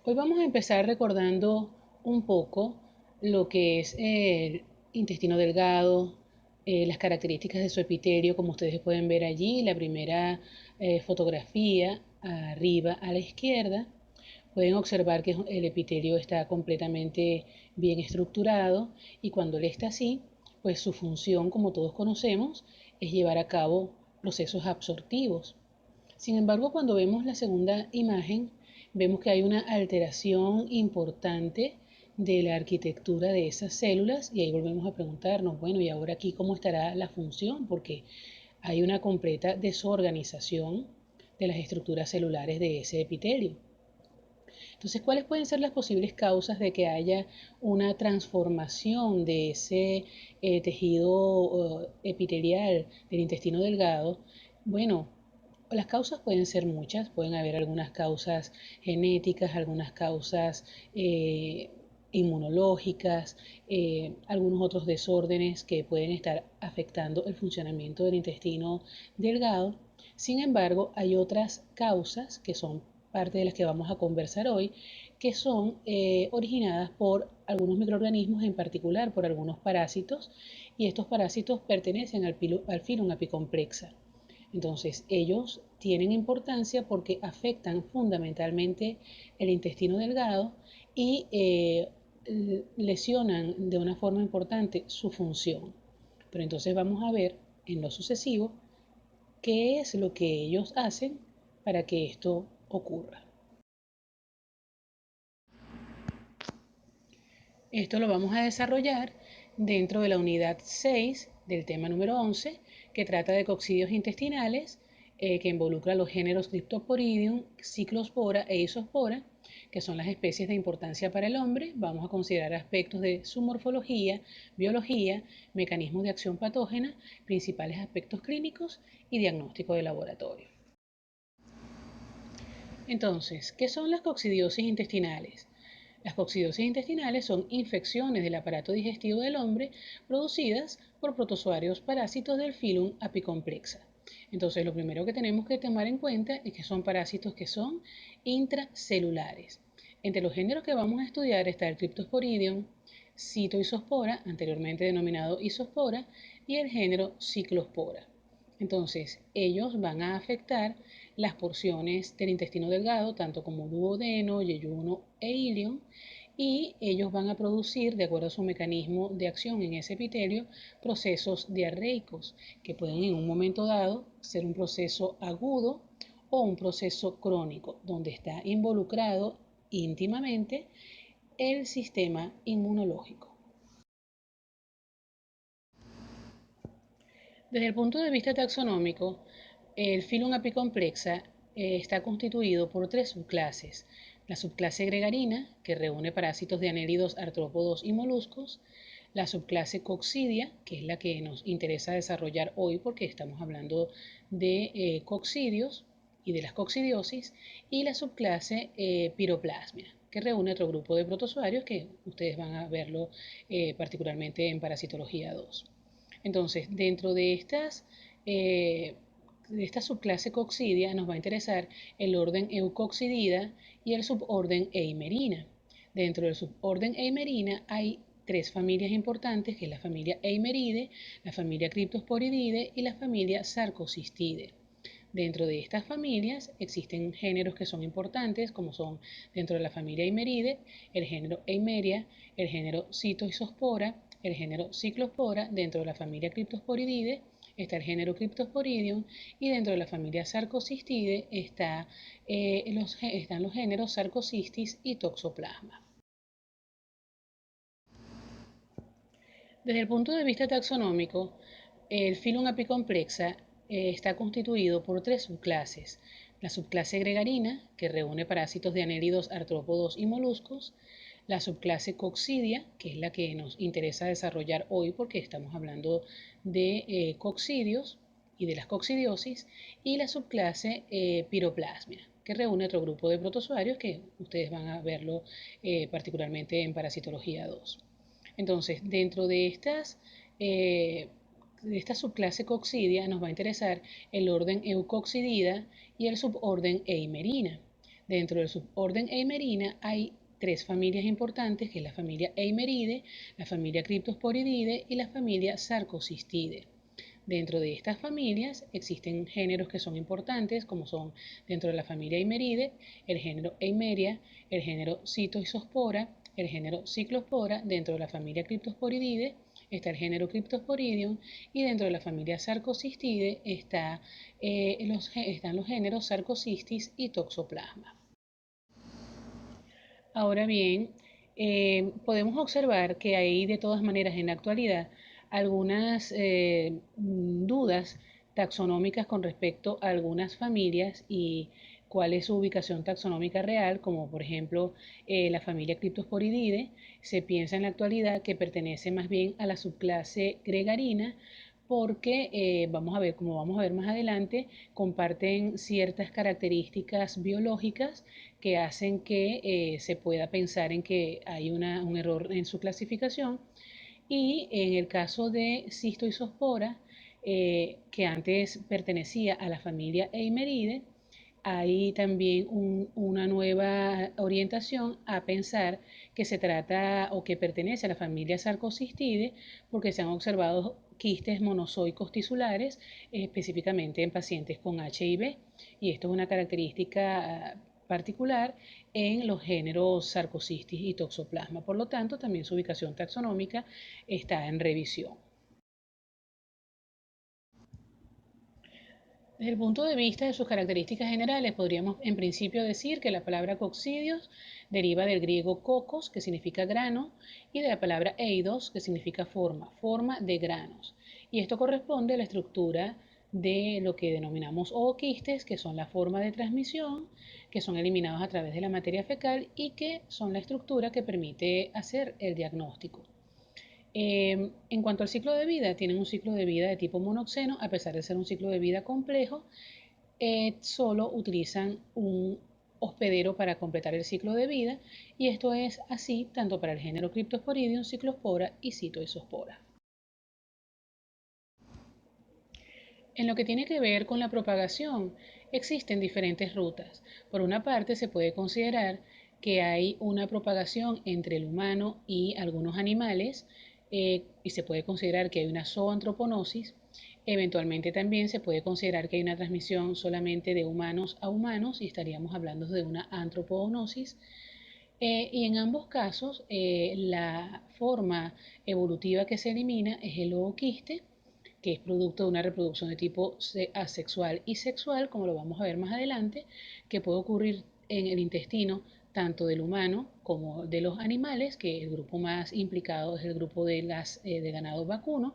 Hoy vamos a empezar recordando un poco lo que es el intestino delgado, las características de su epitelio, como ustedes pueden ver allí, la primera fotografía arriba a la izquierda. Pueden observar que el epitelio está completamente bien estructurado y cuando él está así, pues su función, como todos conocemos, es llevar a cabo procesos absortivos. Sin embargo, cuando vemos la segunda imagen, vemos que hay una alteración importante de la arquitectura de esas células y ahí volvemos a preguntarnos, bueno, ¿y ahora aquí cómo estará la función? Porque hay una completa desorganización de las estructuras celulares de ese epitelio. Entonces, ¿cuáles pueden ser las posibles causas de que haya una transformación de ese tejido epitelial del intestino delgado? Bueno, las causas pueden ser muchas, pueden haber algunas causas genéticas, algunas causas inmunológicas, algunos otros desórdenes que pueden estar afectando el funcionamiento del intestino delgado. Sin embargo, hay otras causas que son parte de las que vamos a conversar hoy, que son originadas por algunos microorganismos, en particular por algunos parásitos, y estos parásitos pertenecen al filum apicomplexa. Entonces, ellos tienen importancia porque afectan fundamentalmente el intestino delgado y lesionan de una forma importante su función. Pero entonces vamos a ver en lo sucesivo qué es lo que ellos hacen para que esto ocurra. Esto lo vamos a desarrollar dentro de la unidad 6 del tema número 11, que trata de coccidios intestinales, que involucra los géneros Cryptosporidium, Cyclospora e Isospora, que son las especies de importancia para el hombre. Vamos a considerar aspectos de su morfología, biología, mecanismos de acción patógena, principales aspectos clínicos y diagnóstico de laboratorio. Entonces, ¿qué son las coccidiosis intestinales? Las coccidiosis intestinales son infecciones del aparato digestivo del hombre producidas por protozoarios parásitos del filum apicomplexa. Entonces, lo primero que tenemos que tomar en cuenta es que son parásitos que son intracelulares. Entre los géneros que vamos a estudiar está el Cryptosporidium, Cytoisospora, anteriormente denominado Isospora, y el género Cyclospora. Entonces, ellos van a afectar las porciones del intestino delgado, tanto como duodeno, yeyuno e ilion, y ellos van a producir, de acuerdo a su mecanismo de acción en ese epitelio, procesos diarreicos, que pueden en un momento dado ser un proceso agudo o un proceso crónico, donde está involucrado íntimamente el sistema inmunológico. Desde el punto de vista taxonómico, el Phylum Apicomplexa está constituido por tres subclases. La subclase gregarina, que reúne parásitos de anélidos, artrópodos y moluscos. La subclase coccidia, que es la que nos interesa desarrollar hoy porque estamos hablando de coccidios y de las coccidiosis. Y la subclase piroplasmia, que reúne otro grupo de protozoarios que ustedes van a verlo particularmente en parasitología 2. Entonces, dentro de esta subclase coccidia nos va a interesar el orden Eucoccidida y el suborden Eimerina. Dentro del suborden Eimerina hay tres familias importantes, que es la familia Eimeridae, la familia Cryptosporidae y la familia Sarcocistidae. Dentro de estas familias existen géneros que son importantes, como son dentro de la familia Eimeridae, el género Eimeria, el género Cytoisospora, el género Cyclospora. Dentro de la familia Cryptosporidae está el género Cryptosporidium y dentro de la familia Sarcocistidae están los géneros Sarcocistis y Toxoplasma. Desde el punto de vista taxonómico, el Phylum Apicomplexa está constituido por tres subclases. La subclase gregarina, que reúne parásitos de anélidos, artrópodos y moluscos. La subclase coccidia, que es la que nos interesa desarrollar hoy porque estamos hablando de coccidios y de las coccidiosis. Y la subclase piroplasmia, que reúne otro grupo de protozoarios que ustedes van a verlo particularmente en parasitología 2. Entonces, dentro de esta subclase coccidia nos va a interesar el orden Eucoccidida y el suborden Eimerina. Dentro del suborden Eimerina hay tres familias importantes, que es la familia Eimeridae, la familia Cryptosporidae y la familia Sarcosistidae. Dentro de estas familias existen géneros que son importantes, como son dentro de la familia Eimeridae, el género Eimeria, el género Cytoisospora, el género Cyclospora. Dentro de la familia Cryptosporidae está el género Cryptosporidium, y dentro de la familia Sarcosistidae están los géneros Sarcosistis y Toxoplasma. Ahora bien, podemos observar que hay de todas maneras en la actualidad algunas dudas taxonómicas con respecto a algunas familias y cuál es su ubicación taxonómica real, como por ejemplo la familia Cryptosporidae. Se piensa en la actualidad que pertenece más bien a la subclase gregarina, porque como vamos a ver más adelante, comparten ciertas características biológicas que hacen que se pueda pensar en que hay un error en su clasificación. Y en el caso de Cystoisospora, que antes pertenecía a la familia Eimeridae, hay también una nueva orientación a pensar que se trata o que pertenece a la familia Sarcosistidae, porque se han observado quistes monozoicos tisulares, específicamente en pacientes con HIV, y esto es una característica particular en los géneros Sarcosistis y Toxoplasma. Por lo tanto, también su ubicación taxonómica está en revisión. Desde el punto de vista de sus características generales, podríamos en principio decir que la palabra coccidios deriva del griego kokos, que significa grano, y de la palabra eidos, que significa forma, forma de granos. Y esto corresponde a la estructura de lo que denominamos ooquistes, que son la forma de transmisión, que son eliminados a través de la materia fecal y que son la estructura que permite hacer el diagnóstico. En cuanto al ciclo de vida, tienen un ciclo de vida de tipo monoxeno, a pesar de ser un ciclo de vida complejo, solo utilizan un hospedero para completar el ciclo de vida, y esto es así tanto para el género Cryptosporidium, Ciclospora y Cytoisospora. En lo que tiene que ver con la propagación, existen diferentes rutas. Por una parte, se puede considerar que hay una propagación entre el humano y algunos animales, y se puede considerar que hay una zoantroponosis. Eventualmente también se puede considerar que hay una transmisión solamente de humanos a humanos, y estaríamos hablando de una antropoonosis. Y en ambos casos, la forma evolutiva que se elimina es el ooquiste, que es producto de una reproducción de tipo asexual y sexual, como lo vamos a ver más adelante, que puede ocurrir en el intestino tanto del humano como de los animales, que el grupo más implicado es el grupo de ganado vacuno.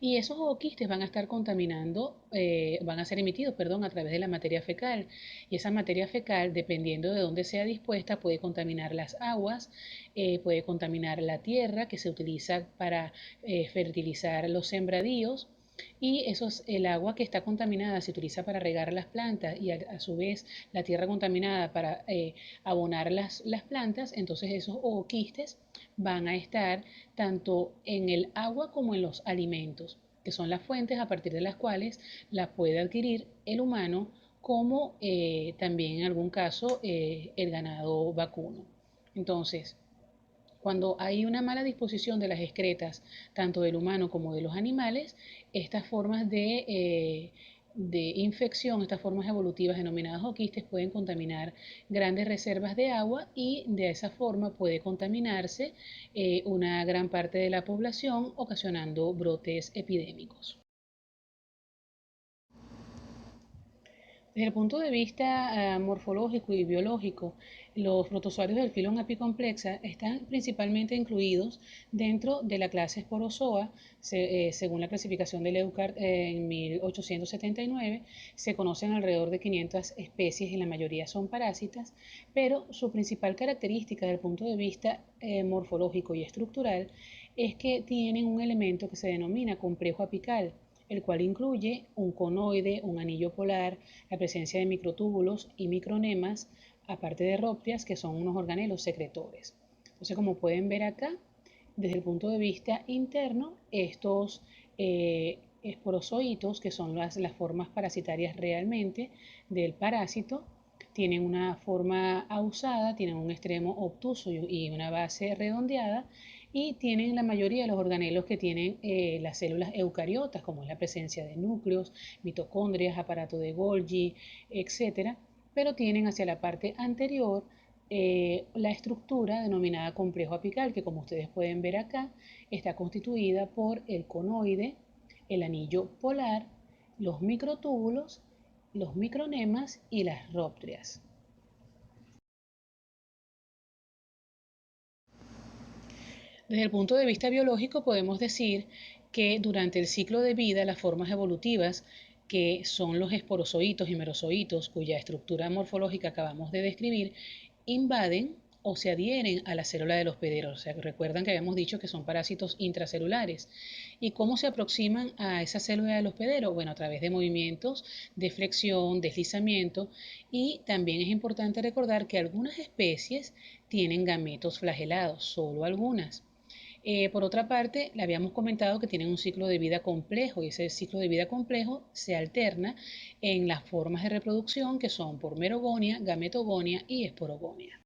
Y esos ooquistes van a estar van a ser emitidos, perdón, a través de la materia fecal. Y esa materia fecal, dependiendo de dónde sea dispuesta, puede contaminar las aguas, puede contaminar la tierra que se utiliza para fertilizar los sembradíos. Y el agua que está contaminada se utiliza para regar las plantas, y a su vez la tierra contaminada para abonar las plantas. Entonces esos ooquistes van a estar tanto en el agua como en los alimentos, que son las fuentes a partir de las cuales las puede adquirir el humano, como también en algún caso el ganado vacuno. Entonces, cuando hay una mala disposición de las excretas, tanto del humano como de los animales, estas formas de infección, estas formas evolutivas denominadas oquistes, pueden contaminar grandes reservas de agua, y de esa forma puede contaminarse una gran parte de la población, ocasionando brotes epidémicos. Desde el punto de vista morfológico y biológico, los protozoarios del filón apicomplexa están principalmente incluidos dentro de la clase Sporozoa. Según la clasificación de Leucard en 1879, se conocen alrededor de 500 especies, y la mayoría son parásitas, pero su principal característica desde el punto de vista morfológico y estructural es que tienen un elemento que se denomina complejo apical, el cual incluye un conoide, un anillo polar, la presencia de microtúbulos y micronemas, aparte de rópteas, que son unos organelos secretores. Entonces, como pueden ver acá, desde el punto de vista interno, estos esporozoitos, que son las formas parasitarias realmente del parásito, tienen una forma ausada, tienen un extremo obtuso y una base redondeada, y tienen la mayoría de los organelos que tienen las células eucariotas, como es la presencia de núcleos, mitocondrias, aparato de Golgi, etcétera, pero tienen hacia la parte anterior la estructura denominada complejo apical, que como ustedes pueden ver acá, está constituida por el conoide, el anillo polar, los microtúbulos, los micronemas y las rópteas. Desde el punto de vista biológico podemos decir que durante el ciclo de vida las formas evolutivas, que son los esporozoitos y merozoitos, cuya estructura morfológica acabamos de describir, invaden o se adhieren a la célula del hospedero. O sea, recuerdan que habíamos dicho que son parásitos intracelulares. ¿Y cómo se aproximan a esa célula del hospedero? Bueno, a través de movimientos de flexión, deslizamiento, y también es importante recordar que algunas especies tienen gametos flagelados, solo algunas. Por otra parte, le habíamos comentado que tienen un ciclo de vida complejo, y ese ciclo de vida complejo se alterna en las formas de reproducción, que son por merogonia, gametogonia y esporogonia.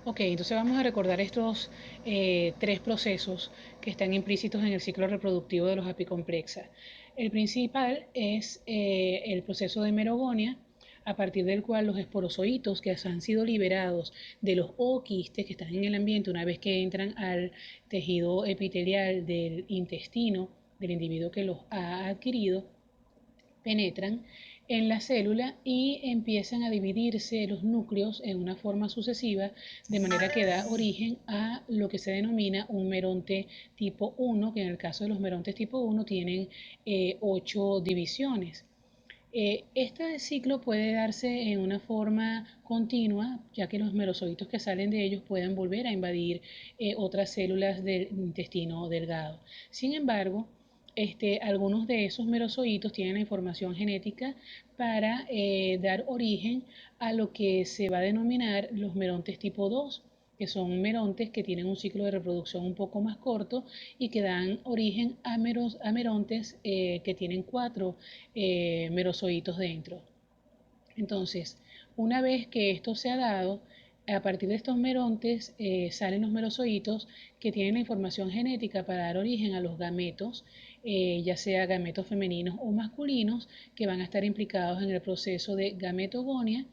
Ok, entonces vamos a recordar estos tres procesos que están implícitos en el ciclo reproductivo de los apicomplexas. El principal es el proceso de merogonia, a partir del cual los esporozoitos que han sido liberados de los ooquistes que están en el ambiente una vez que entran al tejido epitelial del intestino del individuo que los ha adquirido, penetran en la célula y empiezan a dividirse los núcleos en una forma sucesiva, de manera que da origen a lo que se denomina un meronte tipo 1, que en el caso de los merontes tipo 1 tienen 8 divisiones. Este ciclo puede darse en una forma continua, ya que los merozoitos que salen de ellos pueden volver a invadir otras células del intestino delgado. Sin embargo, algunos de esos merozoitos tienen la información genética para dar origen a lo que se va a denominar los merontes tipo 2, que son merontes que tienen un ciclo de reproducción un poco más corto y que dan origen a merontes que tienen 4 merozoitos dentro. Entonces, una vez que esto se ha dado, a partir de estos merontes salen los merozoitos que tienen la información genética para dar origen a los gametos, ya sea gametos femeninos o masculinos, que van a estar implicados en el proceso de gametogonia,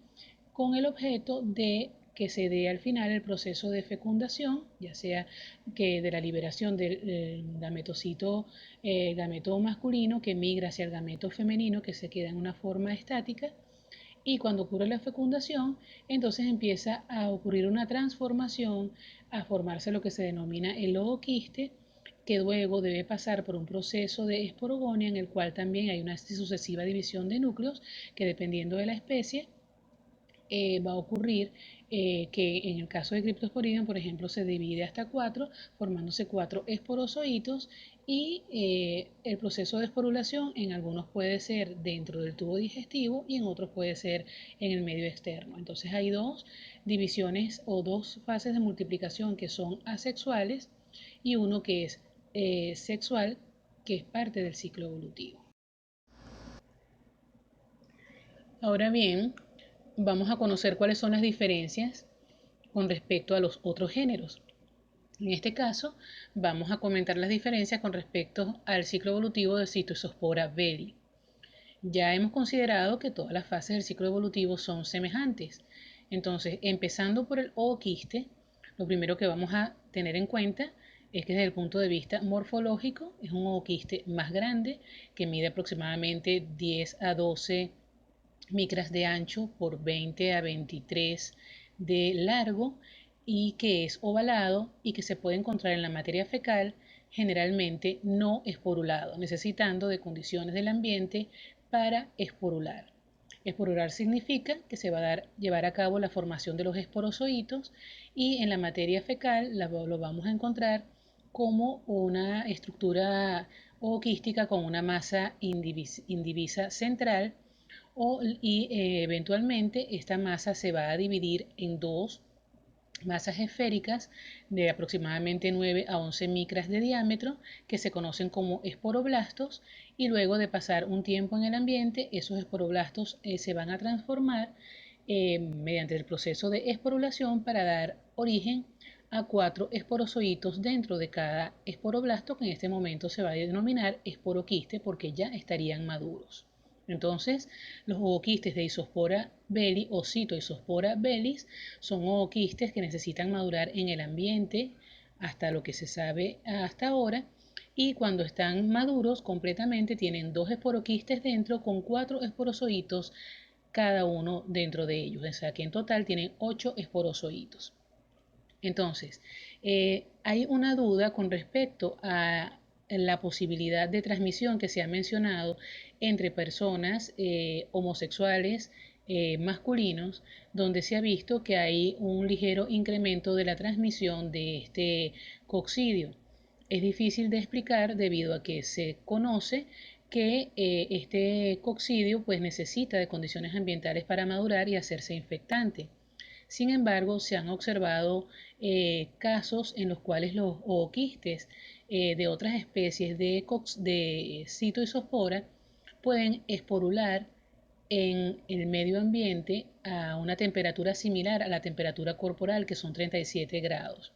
con el objeto de que se dé al final el proceso de fecundación, ya sea que de la liberación del gametocito, gameto masculino que migra hacia el gameto femenino que se queda en una forma estática, y cuando ocurre la fecundación, entonces empieza a ocurrir una transformación, a formarse lo que se denomina el ooquiste, que luego debe pasar por un proceso de esporogonia en el cual también hay una sucesiva división de núcleos que, dependiendo de la especie, va a ocurrir que en el caso de Cryptosporidium, por ejemplo, se divide hasta 4, formándose 4 esporozoitos, y el proceso de esporulación en algunos puede ser dentro del tubo digestivo y en otros puede ser en el medio externo. Entonces hay dos divisiones o dos fases de multiplicación que son asexuales y uno que es sexual, que es parte del ciclo evolutivo. Ahora bien, vamos a conocer cuáles son las diferencias con respecto a los otros géneros. En este caso, vamos a comentar las diferencias con respecto al ciclo evolutivo de Cytospora belli. Ya hemos considerado que todas las fases del ciclo evolutivo son semejantes. Entonces, empezando por el ooquiste, lo primero que vamos a tener en cuenta es que desde el punto de vista morfológico es un ooquiste más grande, que mide aproximadamente 10 a 12 micras de ancho por 20 a 23 de largo, y que es ovalado y que se puede encontrar en la materia fecal, generalmente no esporulado, necesitando de condiciones del ambiente para esporular. Esporular significa que se va a llevar a cabo la formación de los esporozoitos, y en la materia fecal lo vamos a encontrar como una estructura ooquística con una masa indivisa central, y eventualmente esta masa se va a dividir en dos masas esféricas de aproximadamente 9 a 11 micras de diámetro que se conocen como esporoblastos, y luego de pasar un tiempo en el ambiente esos esporoblastos se van a transformar mediante el proceso de esporulación para dar origen a 4 esporozoitos dentro de cada esporoblasto, que en este momento se va a denominar esporoquiste porque ya estarían maduros. Entonces, los ooquistes de Isospora belli o Citoisospora bellis son ooquistes que necesitan madurar en el ambiente hasta lo que se sabe hasta ahora, y cuando están maduros completamente tienen 2 esporoquistes dentro con 4 esporozoitos cada uno dentro de ellos, o sea que en total tienen 8 esporozoitos. Entonces, hay una duda con respecto a la posibilidad de transmisión que se ha mencionado entre personas homosexuales masculinos, donde se ha visto que hay un ligero incremento de la transmisión de este coccidio. Es difícil de explicar debido a que se conoce que este coccidio pues necesita de condiciones ambientales para madurar y hacerse infectante. Sin embargo, se han observado casos en los cuales los ooquistes de otras especies de Citoisospora pueden esporular en el medio ambiente a una temperatura similar a la temperatura corporal, que son 37 grados.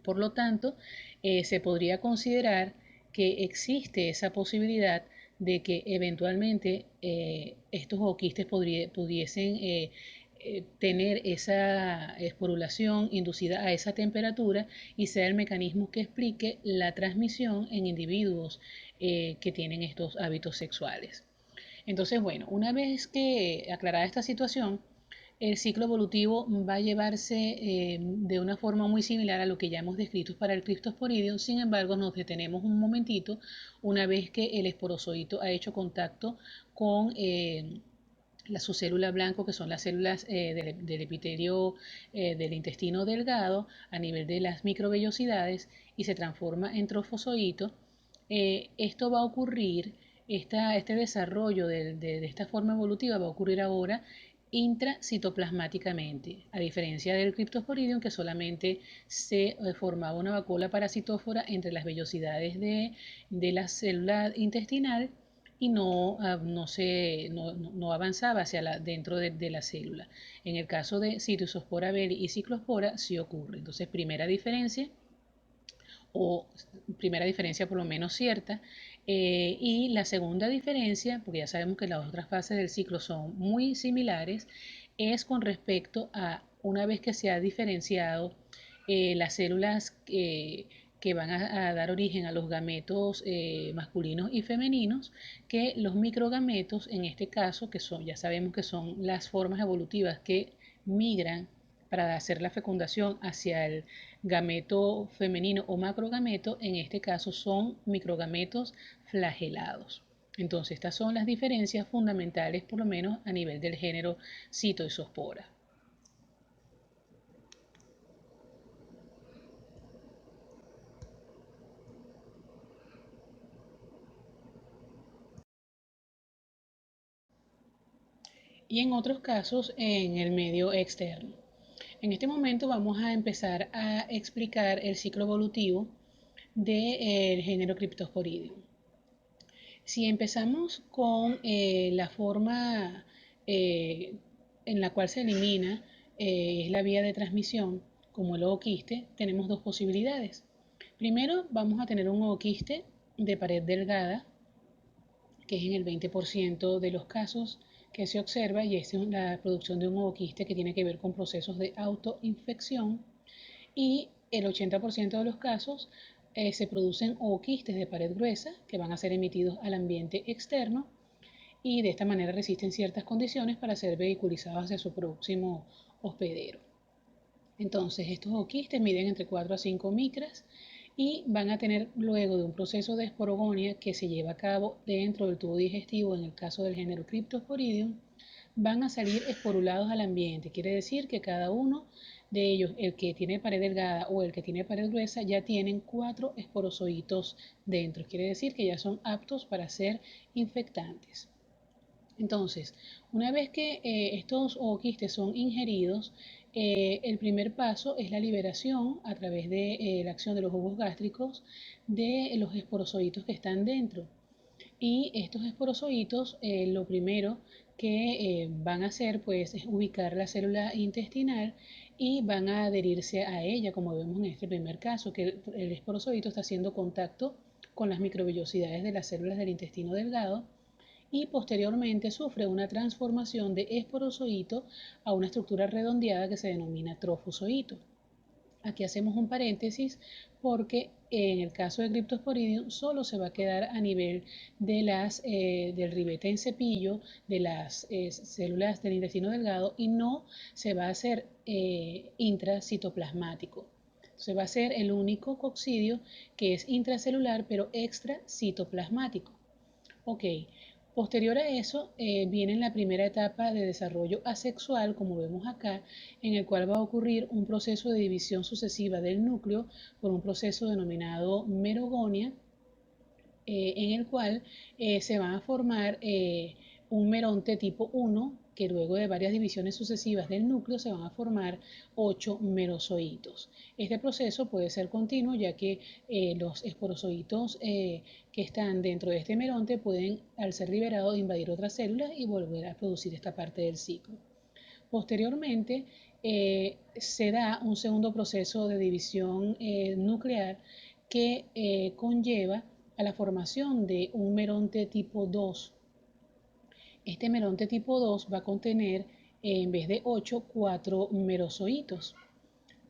Por lo tanto, se podría considerar que existe esa posibilidad de que eventualmente estos ooquistes pudiesen tener esa esporulación inducida a esa temperatura y sea el mecanismo que explique la transmisión en individuos que tienen estos hábitos sexuales. Entonces, bueno, una vez que aclarada esta situación, el ciclo evolutivo va a llevarse de una forma muy similar a lo que ya hemos descrito para el Cryptosporidium. Sin embargo, nos detenemos un momentito una vez que el esporozoito ha hecho contacto con su célula blanco, que son las células del epitelio del intestino delgado a nivel de las microvellosidades, y se transforma en trofozoito. Esto va a ocurrir, este desarrollo de esta forma evolutiva va a ocurrir ahora intracitoplasmáticamente, a diferencia del Cryptosporidium, que solamente se formaba una vacuola parasitófora entre las vellosidades de la célula intestinal y no avanzaba dentro de la célula. En el caso de Citoisospora belli y Ciclospora sí ocurre. Entonces, primera diferencia por lo menos cierta. Y la segunda diferencia, porque ya sabemos que las otras fases del ciclo son muy similares, es con respecto a una vez que se ha diferenciado las células que van a dar origen a los gametos masculinos y femeninos, que los microgametos, en este caso, que son, ya sabemos que son las formas evolutivas que migran para hacer la fecundación hacia el gameto femenino o macrogameto, en este caso son microgametos flagelados. Entonces, estas son las diferencias fundamentales, por lo menos a nivel del género Citoisospora. Y en otros casos en el medio externo. En este momento vamos a empezar a explicar el ciclo evolutivo del género Cryptosporidium. Si empezamos con la forma en la cual se elimina es la vía de transmisión, como el ooquiste, tenemos dos posibilidades. Primero, vamos a tener un ooquiste de pared delgada, que es en el 20% de los casos que se observa, y esta es la producción de un ooquiste que tiene que ver con procesos de autoinfección, y el 80% de los casos se producen ooquistes de pared gruesa que van a ser emitidos al ambiente externo y de esta manera resisten ciertas condiciones para ser vehiculizados hacia su próximo hospedero. Entonces, estos ooquistes miden entre 4 a 5 micras y van a tener, luego de un proceso de esporogonia que se lleva a cabo dentro del tubo digestivo, en el caso del género Cryptosporidium, van a salir esporulados al ambiente. Quiere decir que cada uno de ellos, el que tiene pared delgada o el que tiene pared gruesa, ya tienen 4 esporozoitos dentro. Quiere decir que ya son aptos para ser infectantes. Entonces, una vez que estos ooquistes son ingeridos, El primer paso es la liberación a través de la acción de los jugos gástricos de los esporozoitos que están dentro. Y estos esporozoitos, lo primero que van a hacer pues es ubicar la célula intestinal y van a adherirse a ella, como vemos en este primer caso, que el esporozoito está haciendo contacto con las microvellosidades de las células del intestino delgado y posteriormente sufre una transformación de esporozoito a una estructura redondeada que se denomina trofozoito. Aquí hacemos un paréntesis porque en el caso de Cryptosporidium solo se va a quedar a nivel de del ribete en cepillo de las células del intestino delgado y no se va a hacer intracitoplasmático. Se va a ser el único coccidio que es intracelular pero extracitoplasmático. Ok, posterior a eso viene la primera etapa de desarrollo asexual, como vemos acá, en el cual va a ocurrir un proceso de división sucesiva del núcleo por un proceso denominado merogonia, en el cual se va a formar un meronte tipo 1, que luego de varias divisiones sucesivas del núcleo se van a formar 8 merozoitos. Este proceso puede ser continuo, ya que los esporozoitos que están dentro de este meronte pueden, al ser liberados, invadir otras células y volver a producir esta parte del ciclo. Posteriormente, se da un segundo proceso de división nuclear que conlleva a la formación de un meronte tipo 2. Este meronte tipo 2 va a contener, en vez de 8, 4 merozoitos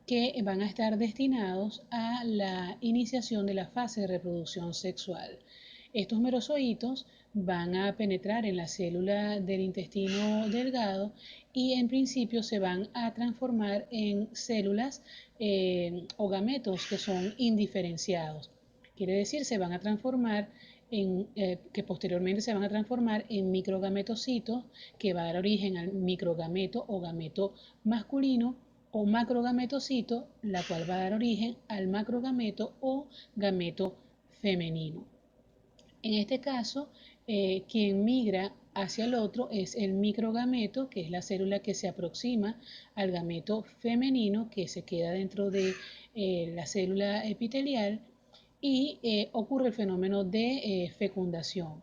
que van a estar destinados a la iniciación de la fase de reproducción sexual. Estos merozoitos van a penetrar en la célula del intestino delgado y en principio se van a transformar en células o gametos que son indiferenciados. Quiere decir, se van a transformar que posteriormente se van a transformar en microgametocitos que va a dar origen al microgameto o gameto masculino o macrogametocito, la cual va a dar origen al macrogameto o gameto femenino. En este caso, quien migra hacia el otro es el microgameto, que es la célula que se aproxima al gameto femenino, que se queda dentro de la célula epitelial y ocurre el fenómeno de fecundación,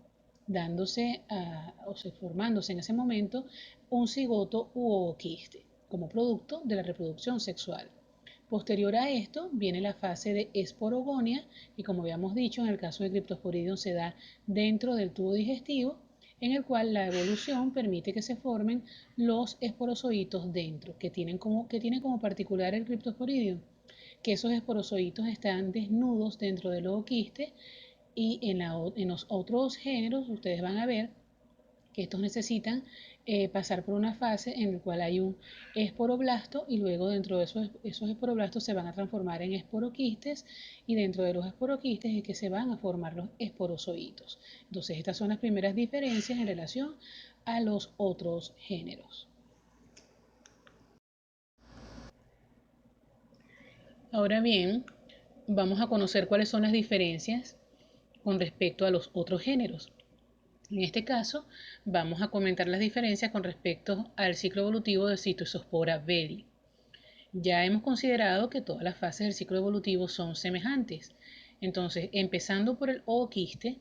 formándose en ese momento un cigoto u ooquiste como producto de la reproducción sexual. Posterior a esto viene la fase de esporogonia, y como habíamos dicho, en el caso de Cryptosporidium se da dentro del tubo digestivo, en el cual la evolución permite que se formen los esporozoitos dentro, que tienen como particular el Cryptosporidium, que esos esporozoitos están desnudos dentro del ooquiste y en los otros géneros ustedes van a ver que estos necesitan pasar por una fase en la cual hay un esporoblasto y luego dentro de esos esporoblastos se van a transformar en esporoquistes y dentro de los esporoquistes es que se van a formar los esporozoitos. Entonces estas son las primeras diferencias en relación a los otros géneros. Ahora bien, vamos a conocer cuáles son las diferencias con respecto a los otros géneros. En este caso, vamos a comentar las diferencias con respecto al ciclo evolutivo de Cythospora belli. Ya hemos considerado que todas las fases del ciclo evolutivo son semejantes. Entonces, empezando por el ooquiste,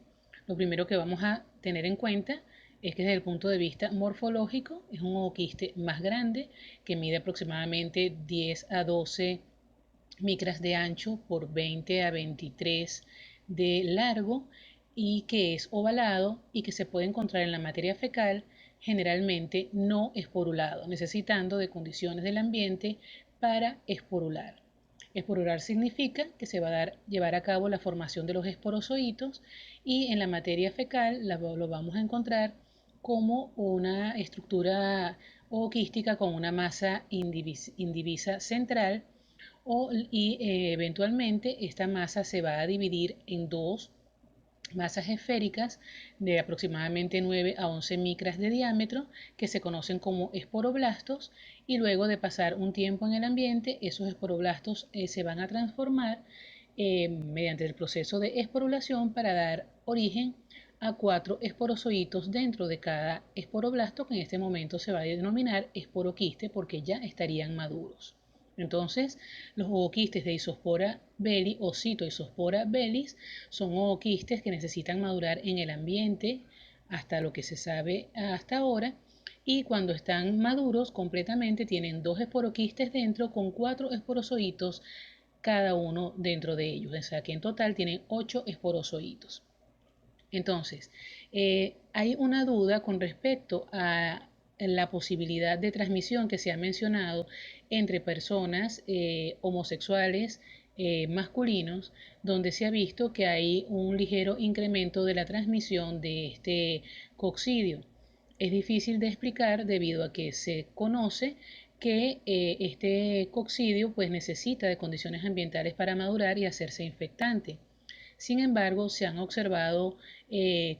lo primero que vamos a tener en cuenta es que desde el punto de vista morfológico es un ooquiste más grande que mide aproximadamente 10 a 12 micras de ancho por 20 a 23 de largo y que es ovalado y que se puede encontrar en la materia fecal, generalmente no esporulado, necesitando de condiciones del ambiente para esporular. Esporular significa que se va a llevar a cabo la formación de los esporozoitos y en la materia fecal lo vamos a encontrar como una estructura ooquística con una masa indivisa central y eventualmente esta masa se va a dividir en dos masas esféricas de aproximadamente 9 a 11 micras de diámetro que se conocen como esporoblastos y luego de pasar un tiempo en el ambiente esos esporoblastos se van a transformar mediante el proceso de esporulación para dar origen a 4 esporozoitos dentro de cada esporoblasto, que en este momento se va a denominar esporoquiste porque ya estarían maduros. Entonces, los ooquistes de Isospora belli o Citoisospora bellis son ooquistes que necesitan madurar en el ambiente hasta lo que se sabe hasta ahora, y cuando están maduros completamente tienen 2 esporoquistes dentro con 4 esporozoitos cada uno dentro de ellos, o sea que en total tienen 8 esporozoitos. Entonces, hay una duda con respecto a la posibilidad de transmisión que se ha mencionado entre personas homosexuales masculinos, donde se ha visto que hay un ligero incremento de la transmisión de este coccidio. Es difícil de explicar debido a que se conoce que este coccidio pues necesita de condiciones ambientales para madurar y hacerse infectante. Sin embargo, se han observado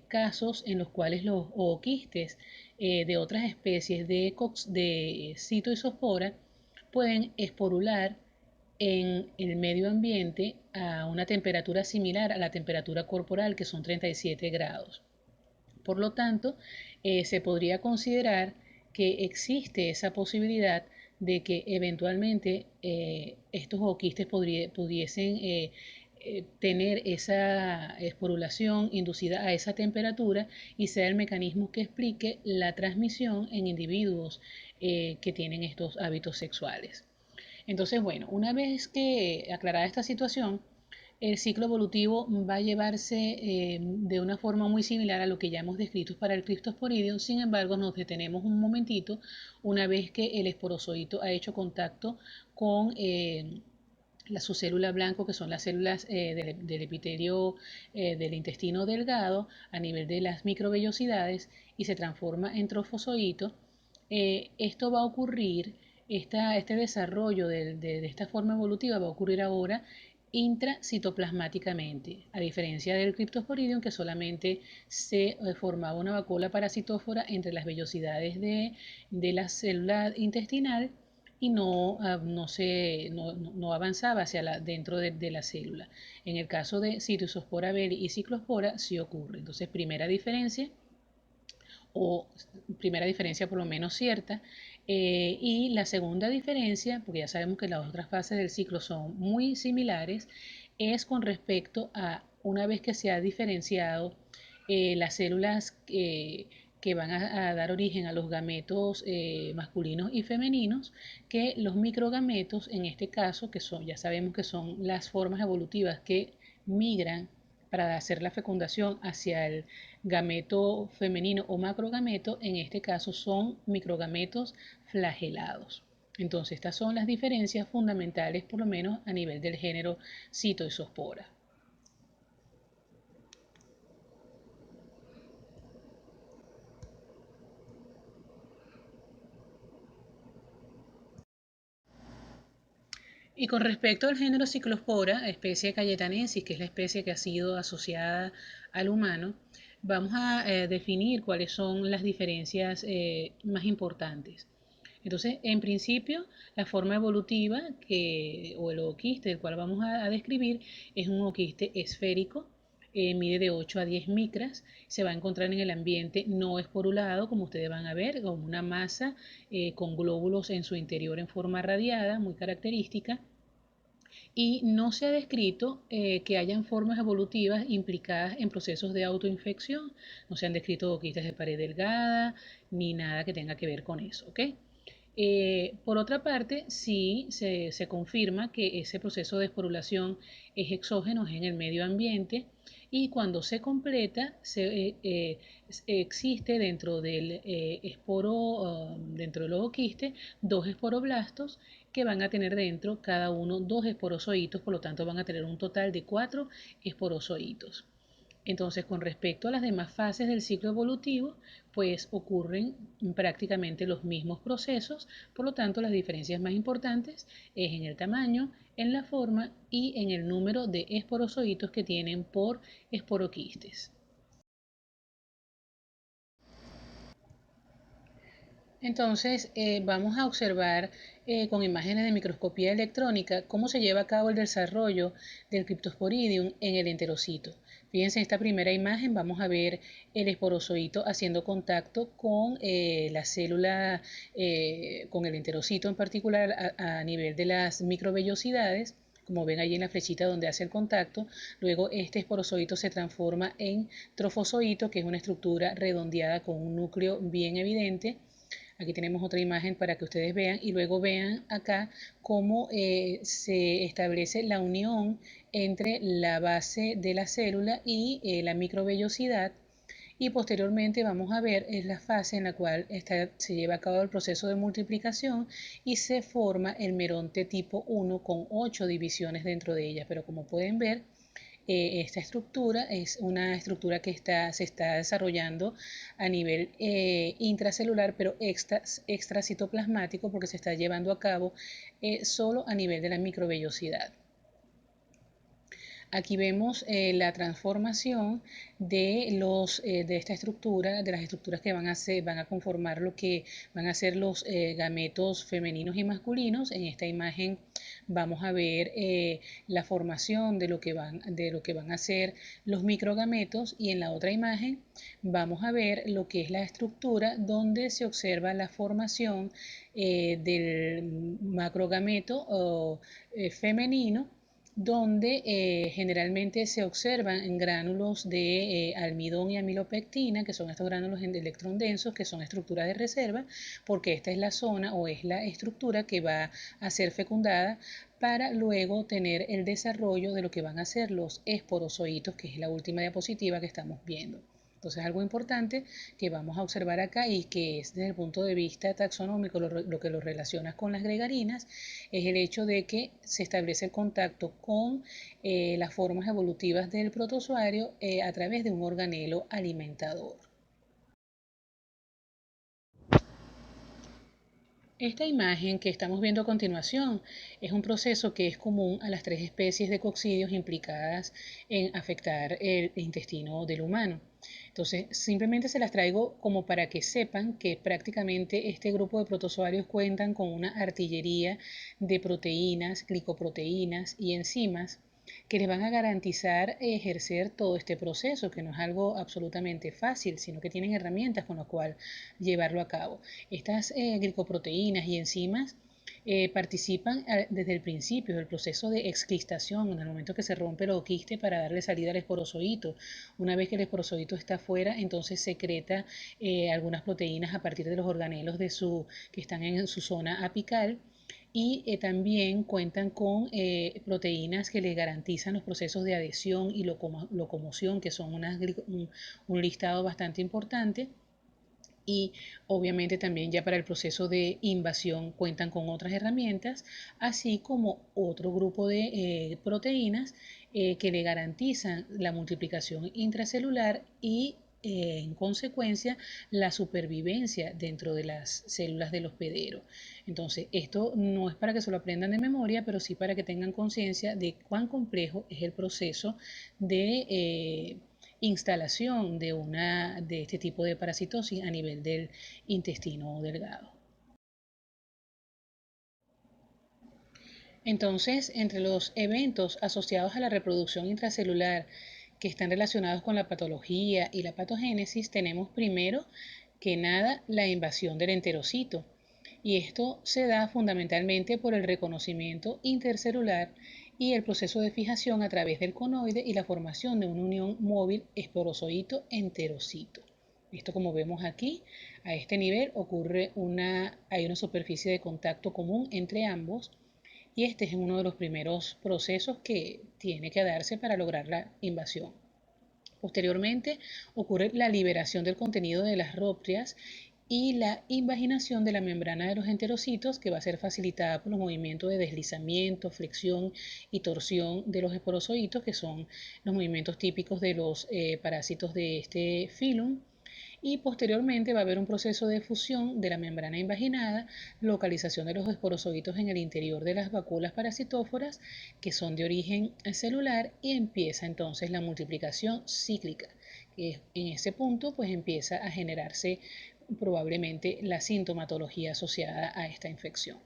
casos en los cuales los ooquistes de otras especies de Citoisospora pueden esporular en el medio ambiente a una temperatura similar a la temperatura corporal, que son 37 grados. Por lo tanto, se podría considerar que existe esa posibilidad de que eventualmente estos ooquistes pudiesen tener esa esporulación inducida a esa temperatura y sea el mecanismo que explique la transmisión en individuos que tienen estos hábitos sexuales. Entonces, bueno, una vez que aclarada esta situación, el ciclo evolutivo va a llevarse de una forma muy similar a lo que ya hemos descrito para el Cryptosporidium. Sin embargo, nos detenemos un momentito una vez que el esporozoito ha hecho contacto con su célula blanco, que son las células del epitelio del intestino delgado a nivel de las microvellosidades, y se transforma en trofozoito. Esto va a ocurrir, este desarrollo de esta forma evolutiva va a ocurrir ahora intracitoplasmáticamente, a diferencia del Cryptosporidium, que solamente se formaba una vacuola parasitófora entre las vellosidades de la célula intestinal y no avanzaba dentro de la célula. En el caso de Citoisospora belli y Ciclospora sí ocurre. Entonces, primera diferencia por lo menos cierta. Y la segunda diferencia, porque ya sabemos que las otras fases del ciclo son muy similares, es con respecto a una vez que se ha diferenciado las células que van a dar origen a los gametos masculinos y femeninos, que los microgametos, en este caso, que son, ya sabemos que son las formas evolutivas que migran para hacer la fecundación hacia el gameto femenino o macrogameto, en este caso son microgametos flagelados. Entonces, estas son las diferencias fundamentales, por lo menos a nivel del género Citoisospora. Y con respecto al género Ciclospora, especie cayetanensis, que es la especie que ha sido asociada al humano, vamos a definir cuáles son las diferencias más importantes. Entonces, en principio, la forma evolutiva o el ooquiste, el cual vamos a describir, es un ooquiste esférico, mide de 8 a 10 micras, se va a encontrar en el ambiente no esporulado, como ustedes van a ver, con una masa con glóbulos en su interior en forma radiada, muy característica, y no se ha descrito que hayan formas evolutivas implicadas en procesos de autoinfección. No se han descrito ooquistes de pared delgada ni nada que tenga que ver con eso, ¿ok? Por otra parte, sí se confirma que ese proceso de esporulación es exógeno, es en el medio ambiente, y cuando se completa, existe dentro del dentro del ooquiste, dos esporoblastos que van a tener dentro cada uno dos esporozoitos, por lo tanto van a tener un total de 4 esporozoitos. Entonces, con respecto a las demás fases del ciclo evolutivo, pues ocurren prácticamente los mismos procesos, por lo tanto las diferencias más importantes es en el tamaño, en la forma y en el número de esporozoitos que tienen por esporoquistes. Entonces, vamos a observar con imágenes de microscopía electrónica cómo se lleva a cabo el desarrollo del Cryptosporidium en el enterocito. Fíjense en esta primera imagen, vamos a ver el esporozoito haciendo contacto con la célula, con el enterocito en particular a nivel de las microvellosidades. Como ven allí en la flechita donde hace el contacto, luego este esporozoito se transforma en trofozoito, que es una estructura redondeada con un núcleo bien evidente. Aquí tenemos otra imagen para que ustedes vean y luego vean acá cómo se establece la unión entre la base de la célula y la microvellosidad. Y posteriormente vamos a ver es la fase en la cual se lleva a cabo el proceso de multiplicación y se forma el meronte tipo 1 con 8 divisiones dentro de ellas. Pero como pueden ver, esta estructura es una estructura que se está desarrollando a nivel intracelular, pero extracitoplasmático, porque se está llevando a cabo solo a nivel de la microvellosidad. Aquí vemos la transformación de esta estructura, de las estructuras que van a conformar lo que van a ser los gametos femeninos y masculinos. En esta imagen vamos a ver la formación de lo que van a ser los microgametos, y en la otra imagen vamos a ver lo que es la estructura donde se observa la formación del macrogameto femenino, donde generalmente se observan gránulos de almidón y amilopectina, que son estos gránulos de electrón densos, que son estructuras de reserva, porque esta es la zona o es la estructura que va a ser fecundada para luego tener el desarrollo de lo que van a ser los esporozoitos, que es la última diapositiva que estamos viendo. Entonces, algo importante que vamos a observar acá y que es desde el punto de vista taxonómico lo que lo relaciona con las gregarinas, es el hecho de que se establece el contacto con las formas evolutivas del protozoario a través de un organelo alimentador. Esta imagen que estamos viendo a continuación es un proceso que es común a las tres especies de coccidios implicadas en afectar el intestino del humano. Entonces, simplemente se las traigo como para que sepan que prácticamente este grupo de protozoarios cuentan con una artillería de proteínas, glicoproteínas y enzimas que les van a garantizar ejercer todo este proceso, que no es algo absolutamente fácil, sino que tienen herramientas con las cuales llevarlo a cabo. Estas glicoproteínas y enzimas participan desde el principio del proceso de exquistación, en el momento que se rompe el oquiste para darle salida al esporozoito. Una vez que el esporozoito está afuera, entonces secreta algunas proteínas a partir de los organelos que están en su zona apical, y también cuentan con proteínas que les garantizan los procesos de adhesión y locomoción, que son un listado bastante importante. Y obviamente también ya para el proceso de invasión cuentan con otras herramientas, así como otro grupo de proteínas que le garantizan la multiplicación intracelular y en consecuencia la supervivencia dentro de las células del hospedero. Entonces, esto no es para que se lo aprendan de memoria, pero sí para que tengan conciencia de cuán complejo es el proceso de instalación de este tipo de parasitosis a nivel del intestino delgado. Entonces, entre los eventos asociados a la reproducción intracelular que están relacionados con la patología y la patogénesis, tenemos primero que nada la invasión del enterocito. Y esto se da fundamentalmente por el reconocimiento intercelular y el proceso de fijación a través del conoide y la formación de una unión móvil esporozoito-enterocito. Esto, como vemos aquí, a este nivel hay una superficie de contacto común entre ambos, y este es uno de los primeros procesos que tiene que darse para lograr la invasión. Posteriormente ocurre la liberación del contenido de las rópteas y la invaginación de la membrana de los enterocitos, que va a ser facilitada por los movimientos de deslizamiento, flexión y torsión de los esporozoitos, que son los movimientos típicos de los parásitos de este filum. Y posteriormente va a haber un proceso de fusión de la membrana invaginada, localización de los esporozoitos en el interior de las vacuolas parasitóforas, que son de origen celular, y empieza entonces la multiplicación cíclica, que en ese punto pues empieza a generarse probablemente la sintomatología asociada a esta infección.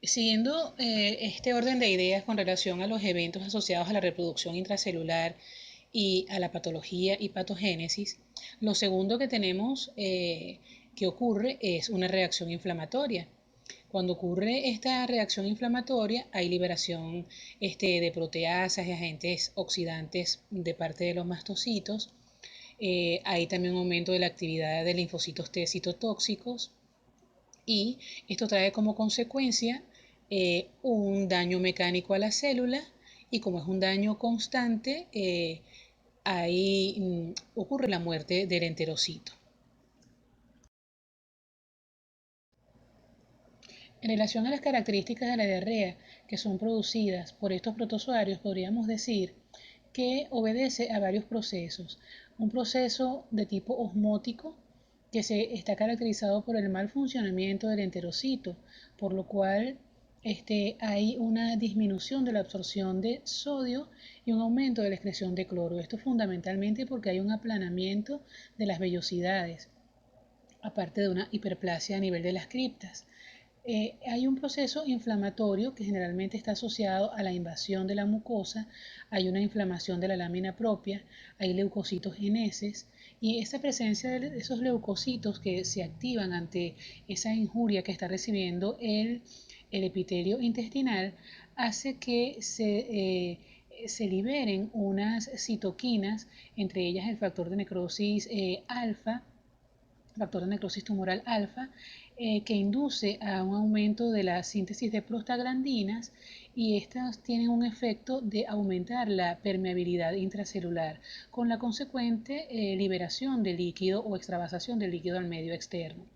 Siguiendo este orden de ideas con relación a los eventos asociados a la reproducción intracelular y a la patología y patogénesis, lo segundo que tenemos que ocurre es una reacción inflamatoria. Cuando ocurre esta reacción inflamatoria hay liberación de proteasas y agentes oxidantes de parte de los mastocitos. Hay también un aumento de la actividad de linfocitos T citotóxicos y esto trae como consecuencia un daño mecánico a la célula y como es un daño constante, ahí ocurre la muerte del enterocito. En relación a las características de la diarrea que son producidas por estos protozoarios, podríamos decir que obedece a varios procesos. Un proceso de tipo osmótico que está caracterizado por el mal funcionamiento del enterocito, por lo cual hay una disminución de la absorción de sodio y un aumento de la excreción de cloro. Esto fundamentalmente porque hay un aplanamiento de las vellosidades, aparte de una hiperplasia a nivel de las criptas. Hay un proceso inflamatorio que generalmente está asociado a la invasión de la mucosa, hay una inflamación de la lámina propia, hay leucocitos geneses y esa presencia de esos leucocitos que se activan ante esa injuria que está recibiendo el epitelio intestinal hace que se liberen unas citoquinas, entre ellas el factor de necrosis alfa, factor de necrosis tumoral alfa, que induce a un aumento de la síntesis de prostaglandinas y estas tienen un efecto de aumentar la permeabilidad intracelular con la consecuente liberación de líquido o extravasación del líquido al medio externo.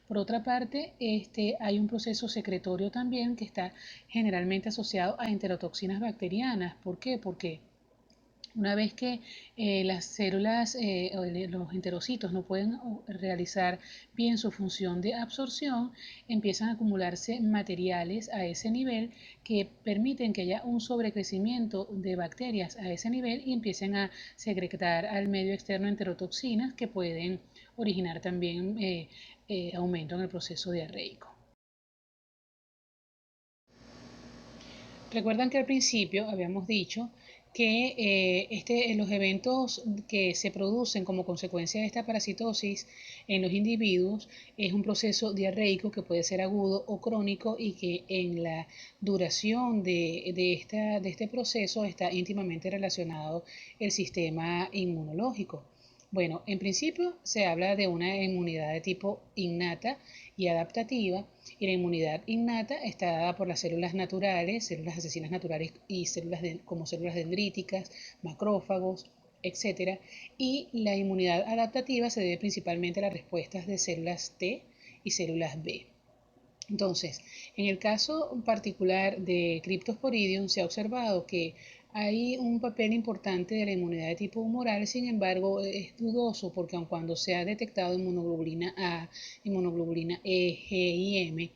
Por otra parte, hay un proceso secretorio también que está generalmente asociado a enterotoxinas bacterianas. ¿Por qué? Porque una vez que las células o los enterocitos no pueden realizar bien su función de absorción, empiezan a acumularse materiales a ese nivel que permiten que haya un sobrecrecimiento de bacterias a ese nivel y empiecen a secretar al medio externo enterotoxinas que pueden originar también aumento en el proceso diarreico. Recuerdan que al principio habíamos dicho que los eventos que se producen como consecuencia de esta parasitosis en los individuos es un proceso diarreico que puede ser agudo o crónico y que en la duración de este proceso está íntimamente relacionado el sistema inmunológico. Bueno, en principio se habla de una inmunidad de tipo innata y adaptativa, y la inmunidad innata está dada por las células naturales, células asesinas naturales y como células dendríticas, macrófagos, etc. Y la inmunidad adaptativa se debe principalmente a las respuestas de células T y células B. Entonces, en el caso particular de Cryptosporidium se ha observado que hay un papel importante de la inmunidad de tipo humoral, sin embargo, es dudoso porque aun cuando se ha detectado inmunoglobulina A, inmunoglobulina E, G y M,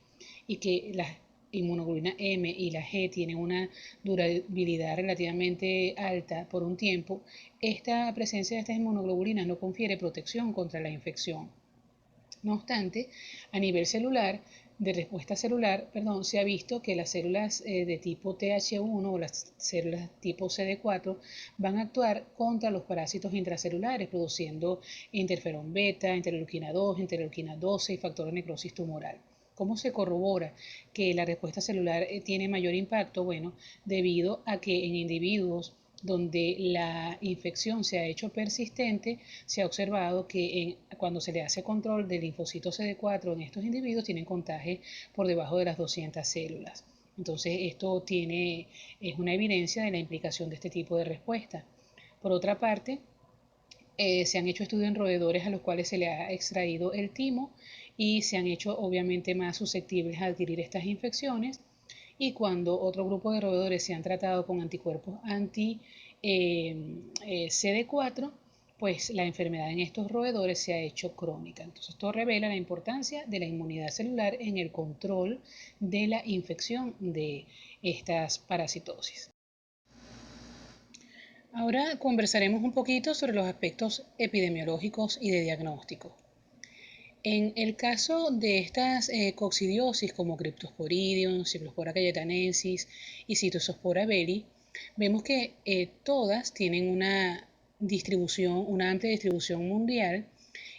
y que la inmunoglobulina M y la G tienen una durabilidad relativamente alta por un tiempo, esta presencia de estas inmunoglobulinas no confiere protección contra la infección. No obstante, a nivel celular, de respuesta celular, se ha visto que las células de tipo Th1 o las células tipo CD4 van a actuar contra los parásitos intracelulares, produciendo interferón beta, interleuquina 2, interleuquina 12 y factor de necrosis tumoral. ¿Cómo se corrobora que la respuesta celular tiene mayor impacto? Bueno, debido a que en individuos donde la infección se ha hecho persistente, se ha observado que cuando se le hace control del linfocito CD4 en estos individuos tienen contagio por debajo de las 200 células. Entonces esto es una evidencia de la implicación de este tipo de respuesta. Por otra parte, se han hecho estudios en roedores a los cuales se le ha extraído el timo y se han hecho obviamente más susceptibles a adquirir estas infecciones. Y cuando otro grupo de roedores se han tratado con anticuerpos anti-CD4, pues la enfermedad en estos roedores se ha hecho crónica. Entonces esto revela la importancia de la inmunidad celular en el control de la infección de estas parasitosis. Ahora conversaremos un poquito sobre los aspectos epidemiológicos y de diagnóstico. En el caso de estas coccidiosis como Cryptosporidium, Cyclospora cayetanensis y Cytospora belli, vemos que todas tienen una amplia distribución mundial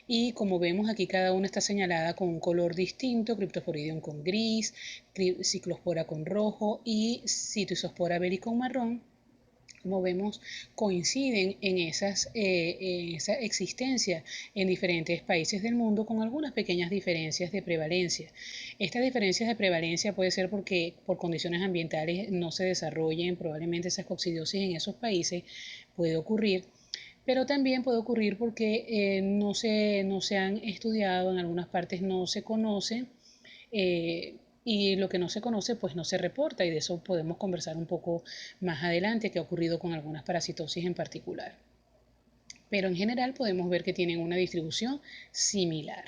y como vemos aquí cada una está señalada con un color distinto, Cryptosporidium con gris, Cyclospora con rojo y Cytospora belli con marrón. Como vemos, coinciden en esa existencia en diferentes países del mundo con algunas pequeñas diferencias de prevalencia. Estas diferencias de prevalencia puede ser porque por condiciones ambientales no se desarrollen probablemente esas coccidiosis en esos países, puede ocurrir, pero también puede ocurrir porque no se han estudiado, en algunas partes no se conocen y lo que no se conoce pues no se reporta y de eso podemos conversar un poco más adelante qué ha ocurrido con algunas parasitosis en particular. Pero en general podemos ver que tienen una distribución similar.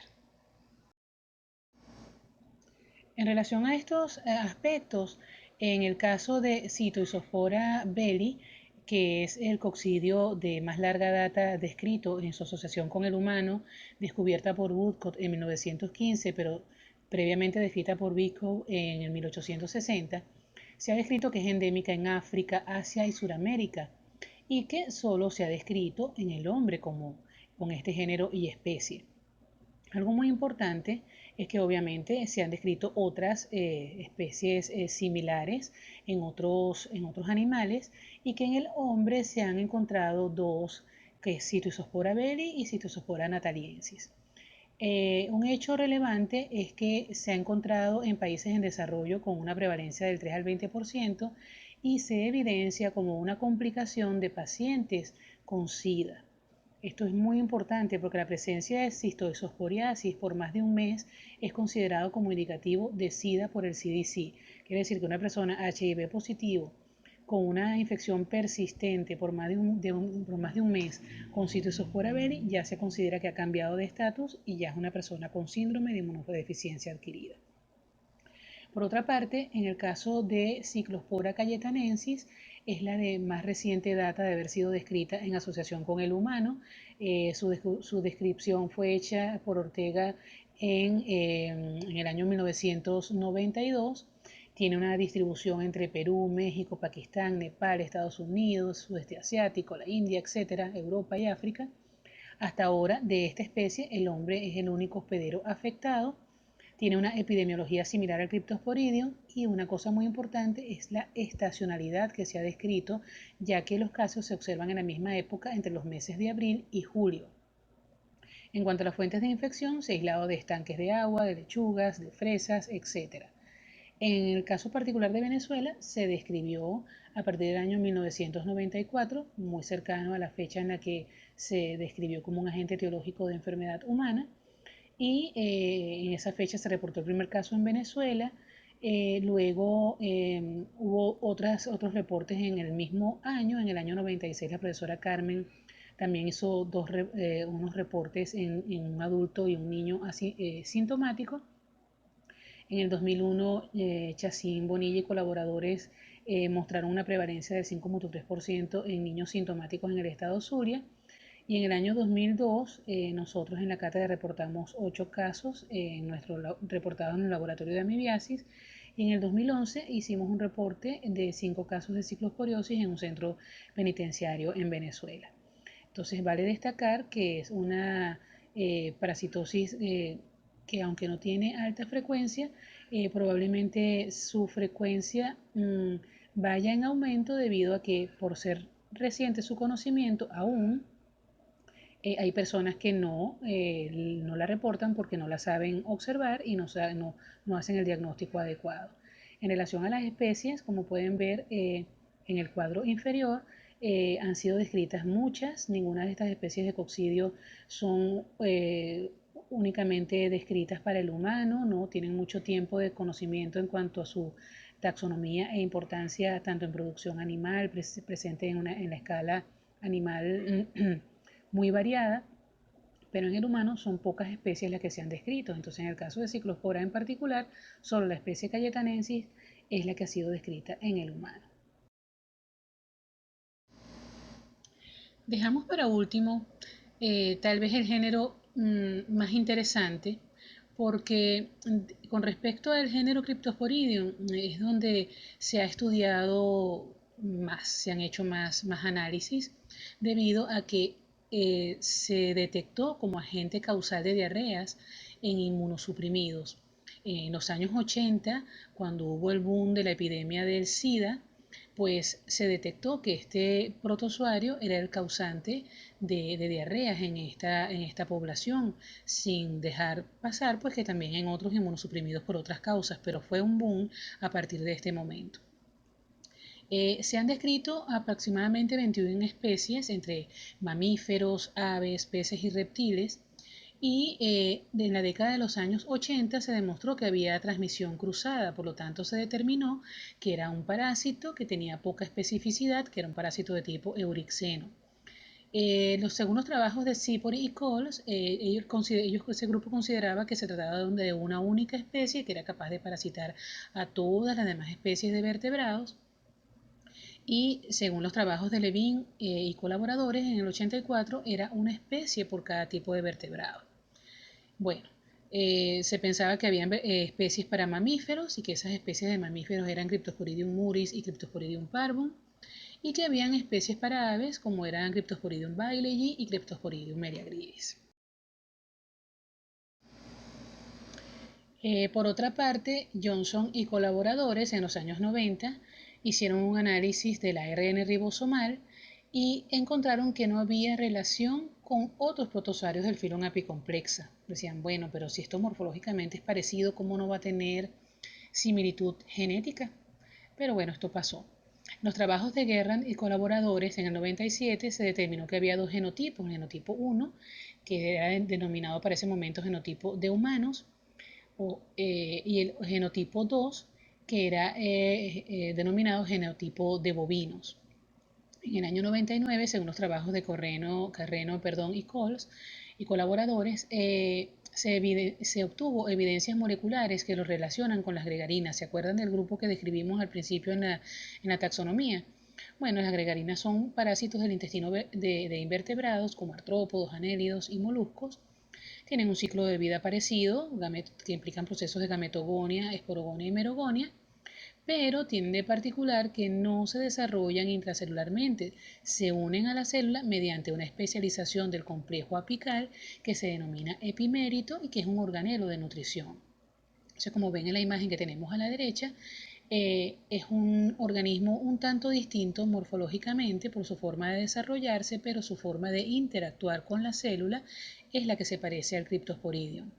En relación a estos aspectos, en el caso de Cytoisospora belli, que es el coccidio de más larga data descrito en su asociación con el humano, descubierta por Woodcott en 1915, pero previamente descrita por Virchow en el 1860, se ha descrito que es endémica en África, Asia y Sudamérica, y que solo se ha descrito en el hombre como con este género y especie. Algo muy importante es que obviamente se han descrito otras especies similares en otros animales y que en el hombre se han encontrado dos, que es Cytoisospora belli y Cytoisospora nataliensis. Un hecho relevante es que se ha encontrado en países en desarrollo con una prevalencia del 3 al 20% y se evidencia como una complicación de pacientes con SIDA. Esto es muy importante porque la presencia de cistoesporiasis por más de un mes es considerado como indicativo de SIDA por el CDC. Quiere decir que una persona HIV positivo con una infección persistente por más de un mes con Cytospora belli ya se considera que ha cambiado de estatus y ya es una persona con síndrome de inmunodeficiencia adquirida. Por otra parte, en el caso de Cyclospora cayetanensis, es la de más reciente data de haber sido descrita en asociación con el humano. Su descripción fue hecha por Ortega en el año 1992. Tiene una distribución entre Perú, México, Pakistán, Nepal, Estados Unidos, Sudeste Asiático, la India, etcétera, Europa y África. Hasta ahora, de esta especie, el hombre es el único hospedero afectado. Tiene una epidemiología similar al Cryptosporidium y una cosa muy importante es la estacionalidad que se ha descrito, ya que los casos se observan en la misma época entre los meses de abril y julio. En cuanto a las fuentes de infección, se ha aislado de estanques de agua, de lechugas, de fresas, etc. En el caso particular de Venezuela, se describió a partir del año 1994, muy cercano a la fecha en la que se describió como un agente etiológico de enfermedad humana, y en esa fecha se reportó el primer caso en Venezuela. Luego hubo otros reportes en el mismo año, en el año 96 la profesora Carmen también hizo unos reportes en un adulto y un niño sintomático. En el 2001, Chacín, Bonilla y colaboradores mostraron una prevalencia del 5,3% en niños sintomáticos en el estado Zulia. Y en el año 2002, nosotros en la cátedra reportamos 8 casos reportados en el laboratorio de amibiasis. Y en el 2011 hicimos un reporte de 5 casos de ciclosporiosis en un centro penitenciario en Venezuela. Entonces vale destacar que es una parasitosis que aunque no tiene alta frecuencia, probablemente su frecuencia vaya en aumento debido a que por ser reciente su conocimiento aún hay personas que no la reportan porque no la saben observar y no hacen el diagnóstico adecuado. En relación a las especies, como pueden ver en el cuadro inferior, han sido descritas muchas. Ninguna de estas especies de coccidio son únicamente descritas para el humano, no tienen mucho tiempo de conocimiento en cuanto a su taxonomía e importancia tanto en producción animal, presente en la escala animal muy variada, pero en el humano son pocas especies las que se han descrito. Entonces, en el caso de Cyclospora en particular, solo la especie cayetanensis es la que ha sido descrita en el humano. Dejamos para último tal vez el género más interesante, porque con respecto al género Cryptosporidium es donde se ha estudiado más, se han hecho más análisis, debido a que se detectó como agente causal de diarreas en inmunosuprimidos. En los años 80, cuando hubo el boom de la epidemia del SIDA, pues se detectó que este protozoario era el causante de diarreas en esta población, sin dejar pasar pues que también en otros inmunosuprimidos por otras causas, pero fue un boom a partir de este momento. Se han descrito aproximadamente 21 especies entre mamíferos, aves, peces y reptiles, y en la década de los años 80 se demostró que había transmisión cruzada, por lo tanto se determinó que era un parásito que tenía poca especificidad, que era un parásito de tipo eurixeno. Según los trabajos de Sipori y Coles, ese grupo consideraba que se trataba de una única especie que era capaz de parasitar a todas las demás especies de vertebrados. Y según los trabajos de Levin y colaboradores, en el 84 era una especie por cada tipo de vertebrado. Bueno, se pensaba que había especies para mamíferos y que esas especies de mamíferos eran Cryptosporidium muris y Cryptosporidium parvum, y que habían especies para aves como eran Cryptosporidium bailey y Cryptosporidium meriagridis. Por otra parte, Johnson y colaboradores en los años 90 hicieron un análisis del ARN ribosomal y encontraron que no había relación con otros protozoarios del filón apicomplexa. Decían, bueno, pero si esto morfológicamente es parecido, ¿cómo no va a tener similitud genética? Pero bueno, esto pasó. En los trabajos de Gerrand y colaboradores en el 97 se determinó que había dos genotipos, el genotipo 1, que era denominado para ese momento genotipo de humanos, y el genotipo 2, que era denominado genotipo de bovinos. En el año 99, según los trabajos de Carreno y Coles y colaboradores, se obtuvo evidencias moleculares que los relacionan con las gregarinas. ¿Se acuerdan del grupo que describimos al principio en la taxonomía? Bueno, las gregarinas son parásitos del intestino de invertebrados como artrópodos, anélidos y moluscos. Tienen un ciclo de vida parecido, que implican procesos de gametogonia, esporogonia y merogonia, pero tienen de particular que no se desarrollan intracelularmente, se unen a la célula mediante una especialización del complejo apical que se denomina epimérito y que es un organelo de nutrición. Entonces, como ven en la imagen que tenemos a la derecha, es un organismo un tanto distinto morfológicamente por su forma de desarrollarse, pero su forma de interactuar con la célula es la que se parece al Cryptosporidium,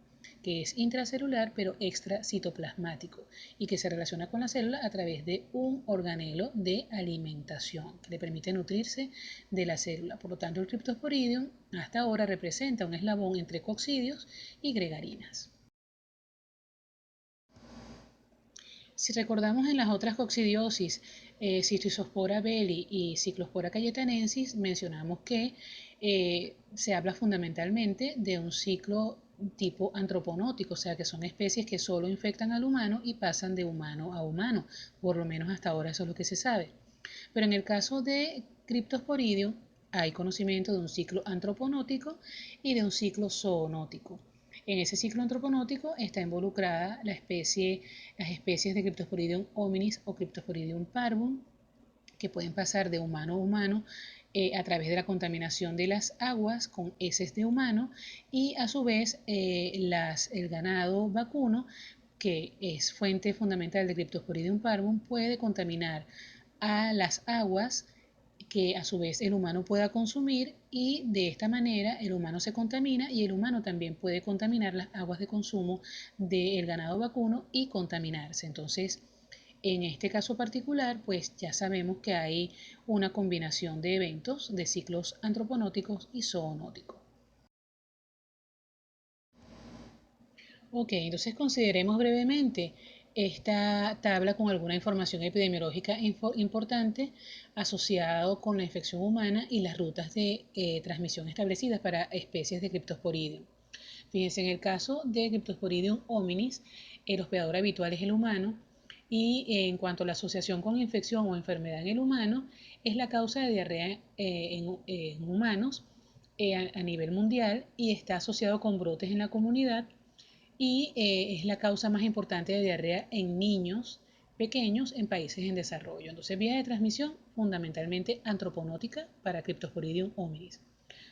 que es intracelular pero extracitoplasmático y que se relaciona con la célula a través de un organelo de alimentación que le permite nutrirse de la célula. Por lo tanto, el Cryptosporidium hasta ahora representa un eslabón entre coccidios y gregarinas. Si recordamos en las otras coccidiosis, Cystisospora belli y Cyclospora cayetanensis, mencionamos que se habla fundamentalmente de un ciclo tipo antroponótico, o sea que son especies que solo infectan al humano y pasan de humano a humano, por lo menos hasta ahora eso es lo que se sabe. Pero en el caso de Cryptosporidium hay conocimiento de un ciclo antroponótico y de un ciclo zoonótico. En ese ciclo antroponótico está involucrada las especies de Cryptosporidium hominis o Cryptosporidium parvum, que pueden pasar de humano a humano a través de la contaminación de las aguas con heces de humano, y a su vez el ganado vacuno, que es fuente fundamental de Cryptosporidium parvum, puede contaminar a las aguas que a su vez el humano pueda consumir, y de esta manera el humano se contamina y el humano también puede contaminar las aguas de consumo del ganado vacuno y contaminarse. Entonces, en este caso particular, pues ya sabemos que hay una combinación de eventos de ciclos antroponóticos y zoonóticos. Ok, entonces consideremos brevemente esta tabla con alguna información epidemiológica importante asociado con la infección humana y las rutas de transmisión establecidas para especies de Cryptosporidium. Fíjense, en el caso de Cryptosporidium hominis, el hospedador habitual es el humano, Y en cuanto a la asociación con infección o enfermedad en el humano, es la causa de diarrea en humanos a nivel mundial y está asociado con brotes en la comunidad y es la causa más importante de diarrea en niños pequeños en países en desarrollo. Entonces, vía de transmisión fundamentalmente antroponótica para Cryptosporidium hominis.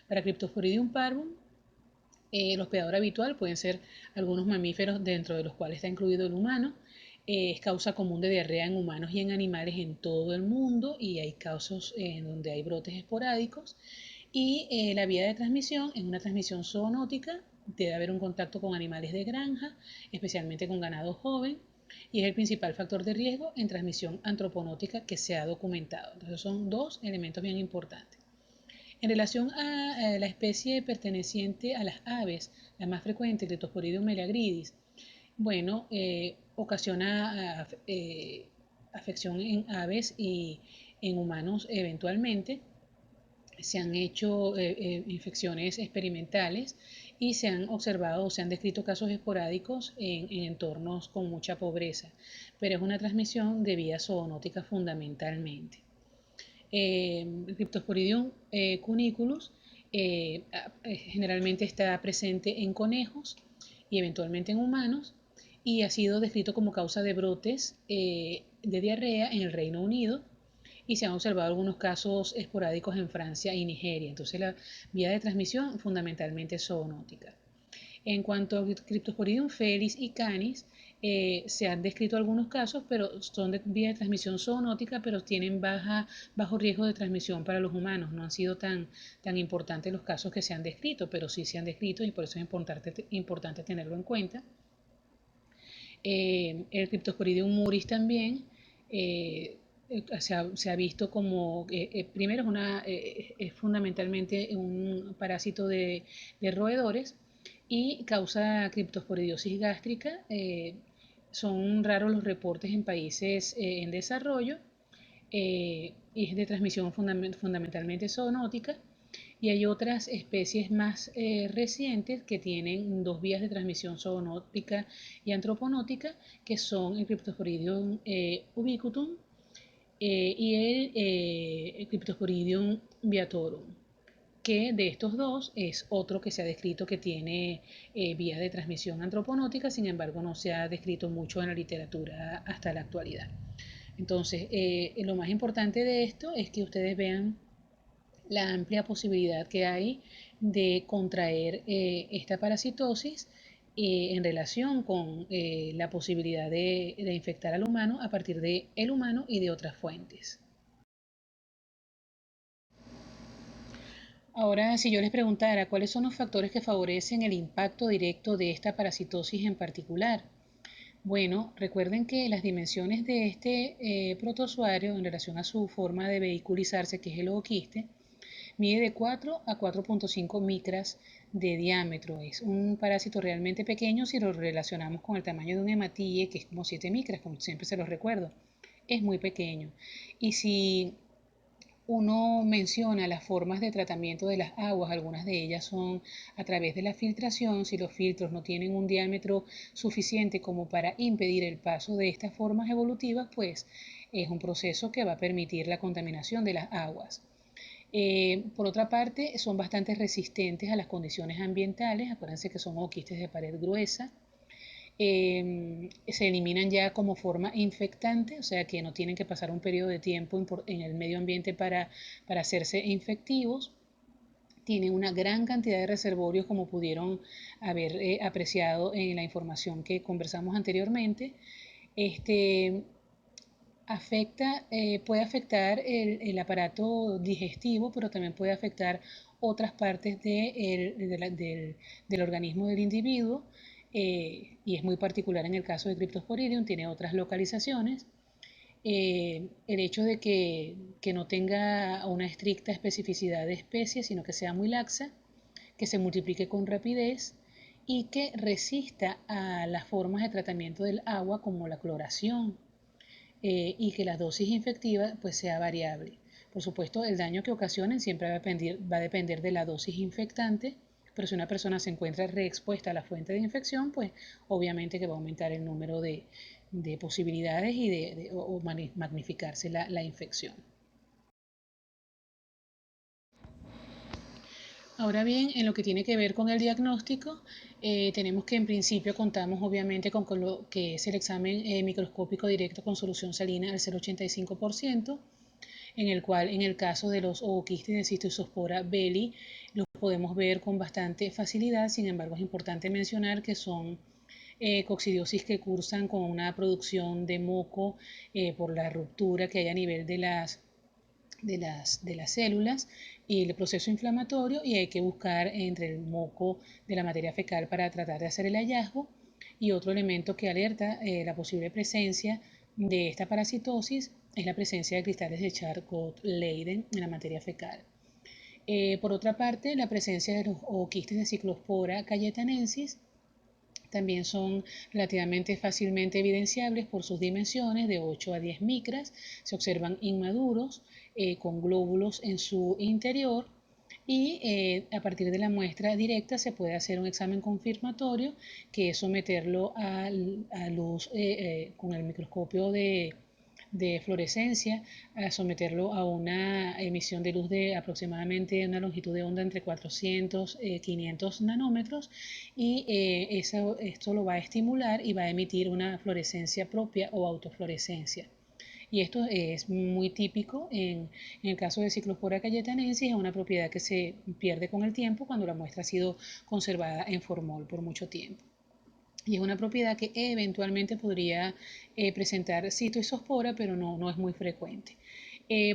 Para Cryptosporidium parvum, el hospedador habitual pueden ser algunos mamíferos dentro de los cuales está incluido el humano. Es causa común de diarrea en humanos y en animales en todo el mundo y hay casos en donde hay brotes esporádicos. Y la vía de transmisión es una transmisión zoonótica, debe haber un contacto con animales de granja, especialmente con ganado joven, y es el principal factor de riesgo en transmisión antroponótica que se ha documentado. Entonces son dos elementos bien importantes. En relación a la especie perteneciente a las aves, la más frecuente, Cryptosporidium meleagridis, bueno, ocasiona afección en aves y en humanos eventualmente. Se han hecho infecciones experimentales y se han observado o se han descrito casos esporádicos en entornos con mucha pobreza, pero es una transmisión de vía zoonótica fundamentalmente. Cryptosporidium cuniculus generalmente está presente en conejos y eventualmente en humanos y ha sido descrito como causa de brotes de diarrea en el Reino Unido y se han observado algunos casos esporádicos en Francia y Nigeria. Entonces la vía de transmisión fundamentalmente zoonótica. En cuanto a Cryptosporidium felis y canis, se han descrito algunos casos, pero son de vía de transmisión zoonótica, pero tienen bajo riesgo de transmisión para los humanos. No han sido tan importantes los casos que se han descrito, pero sí se han descrito y por eso es importante tenerlo en cuenta. El Cryptosporidium muris también se ha visto como, primero es fundamentalmente un parásito de roedores y causa criptosporidiosis gástrica. Son raros los reportes en países en desarrollo y es de transmisión fundamentalmente zoonótica. Y hay otras especies más recientes que tienen dos vías de transmisión zoonótica y antroponótica, que son el Cryptosporidium ubiquitum y el Cryptosporidium viatorum, que de estos dos es otro que se ha descrito que tiene vías de transmisión antroponótica, sin embargo no se ha descrito mucho en la literatura hasta la actualidad. Entonces, lo más importante de esto es que ustedes vean la amplia posibilidad que hay de contraer esta parasitosis en relación con la posibilidad de infectar al humano a partir del humano y de otras fuentes. Ahora, si yo les preguntara cuáles son los factores que favorecen el impacto directo de esta parasitosis en particular, bueno, recuerden que las dimensiones de este protozoario en relación a su forma de vehiculizarse, que es el ooquiste, mide de 4 a 4.5 micras de diámetro. Es un parásito realmente pequeño si lo relacionamos con el tamaño de un hematille, que es como 7 micras, como siempre se los recuerdo. Es muy pequeño. Y si uno menciona las formas de tratamiento de las aguas, algunas de ellas son a través de la filtración, si los filtros no tienen un diámetro suficiente como para impedir el paso de estas formas evolutivas, pues es un proceso que va a permitir la contaminación de las aguas. Por otra parte, son bastante resistentes a las condiciones ambientales, acuérdense que son oquistes de pared gruesa, se eliminan ya como forma infectante, o sea que no tienen que pasar un periodo de tiempo en el medio ambiente para hacerse infectivos. Tienen una gran cantidad de reservorios como pudieron haber apreciado en la información que conversamos anteriormente. Este, puede afectar el aparato digestivo, pero también puede afectar otras partes del organismo del individuo y es muy particular en el caso de Cryptosporidium, tiene otras localizaciones. El hecho de que no tenga una estricta especificidad de especie, sino que sea muy laxa, que se multiplique con rapidez y que resista a las formas de tratamiento del agua como la cloración y que la dosis infectiva pues sea variable. Por supuesto, el daño que ocasionen siempre va a depender de la dosis infectante, pero si una persona se encuentra reexpuesta a la fuente de infección, pues obviamente que va a aumentar el número de posibilidades y o magnificarse la infección. Ahora bien, en lo que tiene que ver con el diagnóstico, tenemos que en principio contamos obviamente con lo que es el examen microscópico directo con solución salina al 0,85%, en el cual en el caso de los ooquistes de Cystisospora belli los podemos ver con bastante facilidad. Sin embargo, es importante mencionar que son coccidiosis que cursan con una producción de moco por la ruptura que hay a nivel de las células y el proceso inflamatorio, y hay que buscar entre el moco de la materia fecal para tratar de hacer el hallazgo. Y otro elemento que alerta la posible presencia de esta parasitosis es la presencia de cristales de Charcot-Leyden en la materia fecal. Por otra parte, la presencia de los ooquistes de Cyclospora cayetanensis también son relativamente fácilmente evidenciables por sus dimensiones de 8 a 10 micras. Se observan inmaduros con glóbulos en su interior, y a partir de la muestra directa se puede hacer un examen confirmatorio, que es someterlo a luz con el microscopio de fluorescencia, a someterlo a una emisión de luz de aproximadamente una longitud de onda entre 400 y 500 nanómetros, y esto lo va a estimular y va a emitir una fluorescencia propia o autofluorescencia. Y esto es muy típico en el caso de Cyclospora cayetanensis, es una propiedad que se pierde con el tiempo cuando la muestra ha sido conservada en formol por mucho tiempo. Y es una propiedad que eventualmente podría presentar cistoisospora, pero no es muy frecuente.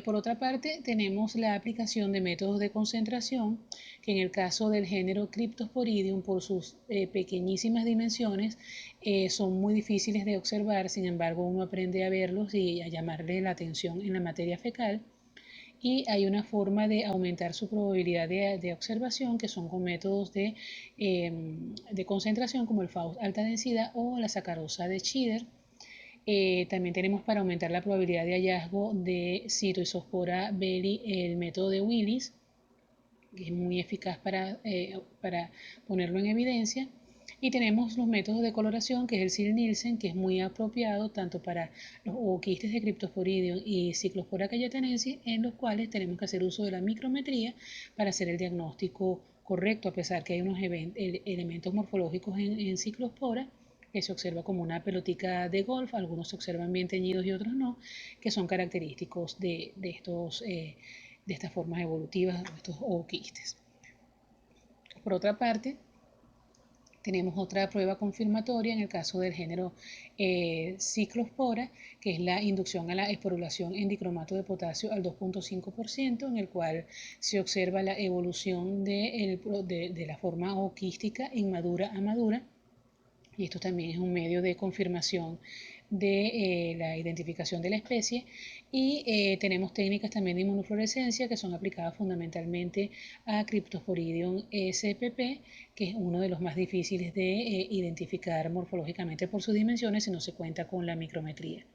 Por otra parte, tenemos la aplicación de métodos de concentración, que en el caso del género Cryptosporidium, por sus pequeñísimas dimensiones, son muy difíciles de observar. Sin embargo, uno aprende a verlos y a llamarle la atención en la materia fecal, y hay una forma de aumentar su probabilidad de observación, que son con métodos de concentración como el Faust alta densidad o la sacarosa de Schieder. También tenemos para aumentar la probabilidad de hallazgo de Cystoisospora belli el método de Willis, que es muy eficaz para ponerlo en evidencia. Y tenemos los métodos de coloración, que es el Ziehl-Neelsen, que es muy apropiado tanto para los ooquistes de Cryptosporidium y Cyclospora cayetanensis, en los cuales tenemos que hacer uso de la micrometría para hacer el diagnóstico correcto, a pesar que hay unos elementos morfológicos en Cyclospora que se observa como una pelotica de golf. Algunos se observan bien teñidos y otros no, que son característicos de estas formas evolutivas, de estos ooquistes. Por otra parte, tenemos otra prueba confirmatoria en el caso del género Cyclospora, que es la inducción a la esporulación en dicromato de potasio al 2,5%, en el cual se observa la evolución de la forma ooquística inmadura a madura, y esto también es un medio de confirmación de la identificación de la especie. Y tenemos técnicas también de inmunofluorescencia que son aplicadas fundamentalmente a Cryptosporidium spp, que es uno de los más difíciles de identificar morfológicamente por sus dimensiones si no se cuenta con la micrometría.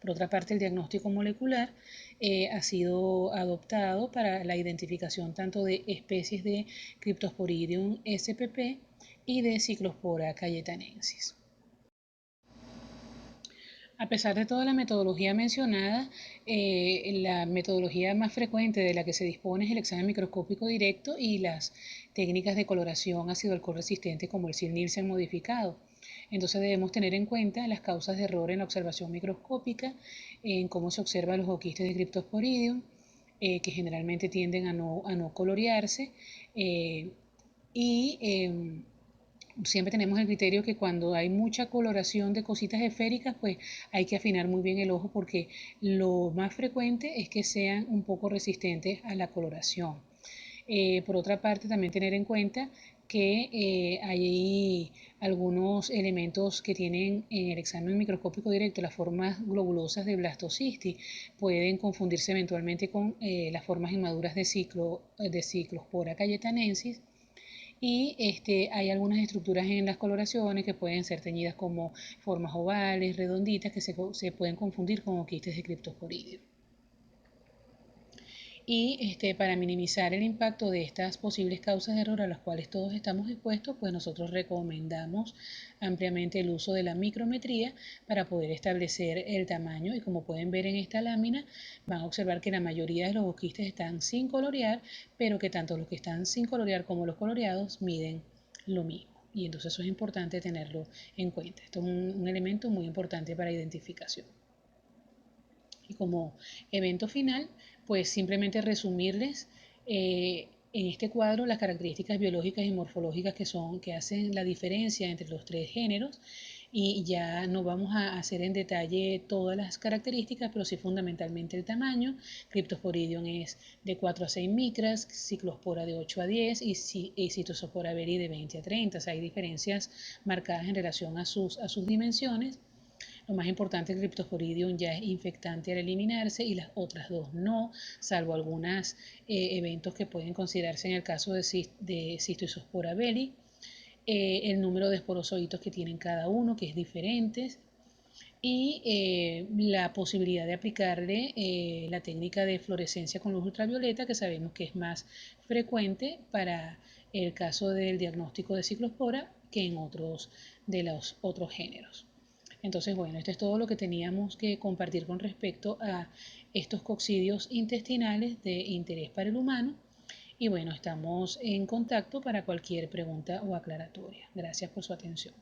Por otra parte, el diagnóstico molecular ha sido adoptado para la identificación tanto de especies de Cryptosporidium spp y de Cyclospora cayetanensis. A pesar de toda la metodología mencionada, la metodología más frecuente de la que se dispone es el examen microscópico directo y las técnicas de coloración ácido-alcohol resistente como el Ziehl-Neelsen modificado. Entonces debemos tener en cuenta las causas de error en la observación microscópica, en cómo se observan los ooquistes de Cryptosporidium, que generalmente tienden a no colorearse, y siempre tenemos el criterio que cuando hay mucha coloración de cositas esféricas, pues hay que afinar muy bien el ojo, porque lo más frecuente es que sean un poco resistentes a la coloración. Por otra parte, también tener en cuenta que hay algunos elementos que tienen en el examen microscópico directo las formas globulosas de blastocisti, pueden confundirse eventualmente con las formas inmaduras de Cyclospora cayetanensis, y hay algunas estructuras en las coloraciones que pueden ser teñidas como formas ovales, redonditas, que se pueden confundir con ooquistes de Cryptosporidium. Y para minimizar el impacto de estas posibles causas de error a las cuales todos estamos expuestos, pues nosotros recomendamos ampliamente el uso de la micrometría para poder establecer el tamaño. Y como pueden ver en esta lámina, van a observar que la mayoría de los boquistes están sin colorear, pero que tanto los que están sin colorear como los coloreados miden lo mismo. Y entonces eso es importante tenerlo en cuenta. Esto es un elemento muy importante para identificación. Y como evento final, pues simplemente resumirles en este cuadro las características biológicas y morfológicas que hacen la diferencia entre los tres géneros. Y ya no vamos a hacer en detalle todas las características, pero sí fundamentalmente el tamaño. Cryptosporidium es de 4 a 6 micras, Ciclospora de 8 a 10 y Cytospora beri de 20 a 30. O sea, hay diferencias marcadas en relación a sus dimensiones. Lo más importante, el Cryptosporidium ya es infectante al eliminarse y las otras dos no, salvo algunos eventos que pueden considerarse en el caso de Cystospora beri. El número de esporozoitos que tienen cada uno, que es diferente, y la posibilidad de aplicarle la técnica de fluorescencia con luz ultravioleta, que sabemos que es más frecuente para el caso del diagnóstico de ciclospora que en otros de los otros géneros. Entonces, bueno, esto es todo lo que teníamos que compartir con respecto a estos coccidios intestinales de interés para el humano. Y bueno, estamos en contacto para cualquier pregunta o aclaratoria. Gracias por su atención.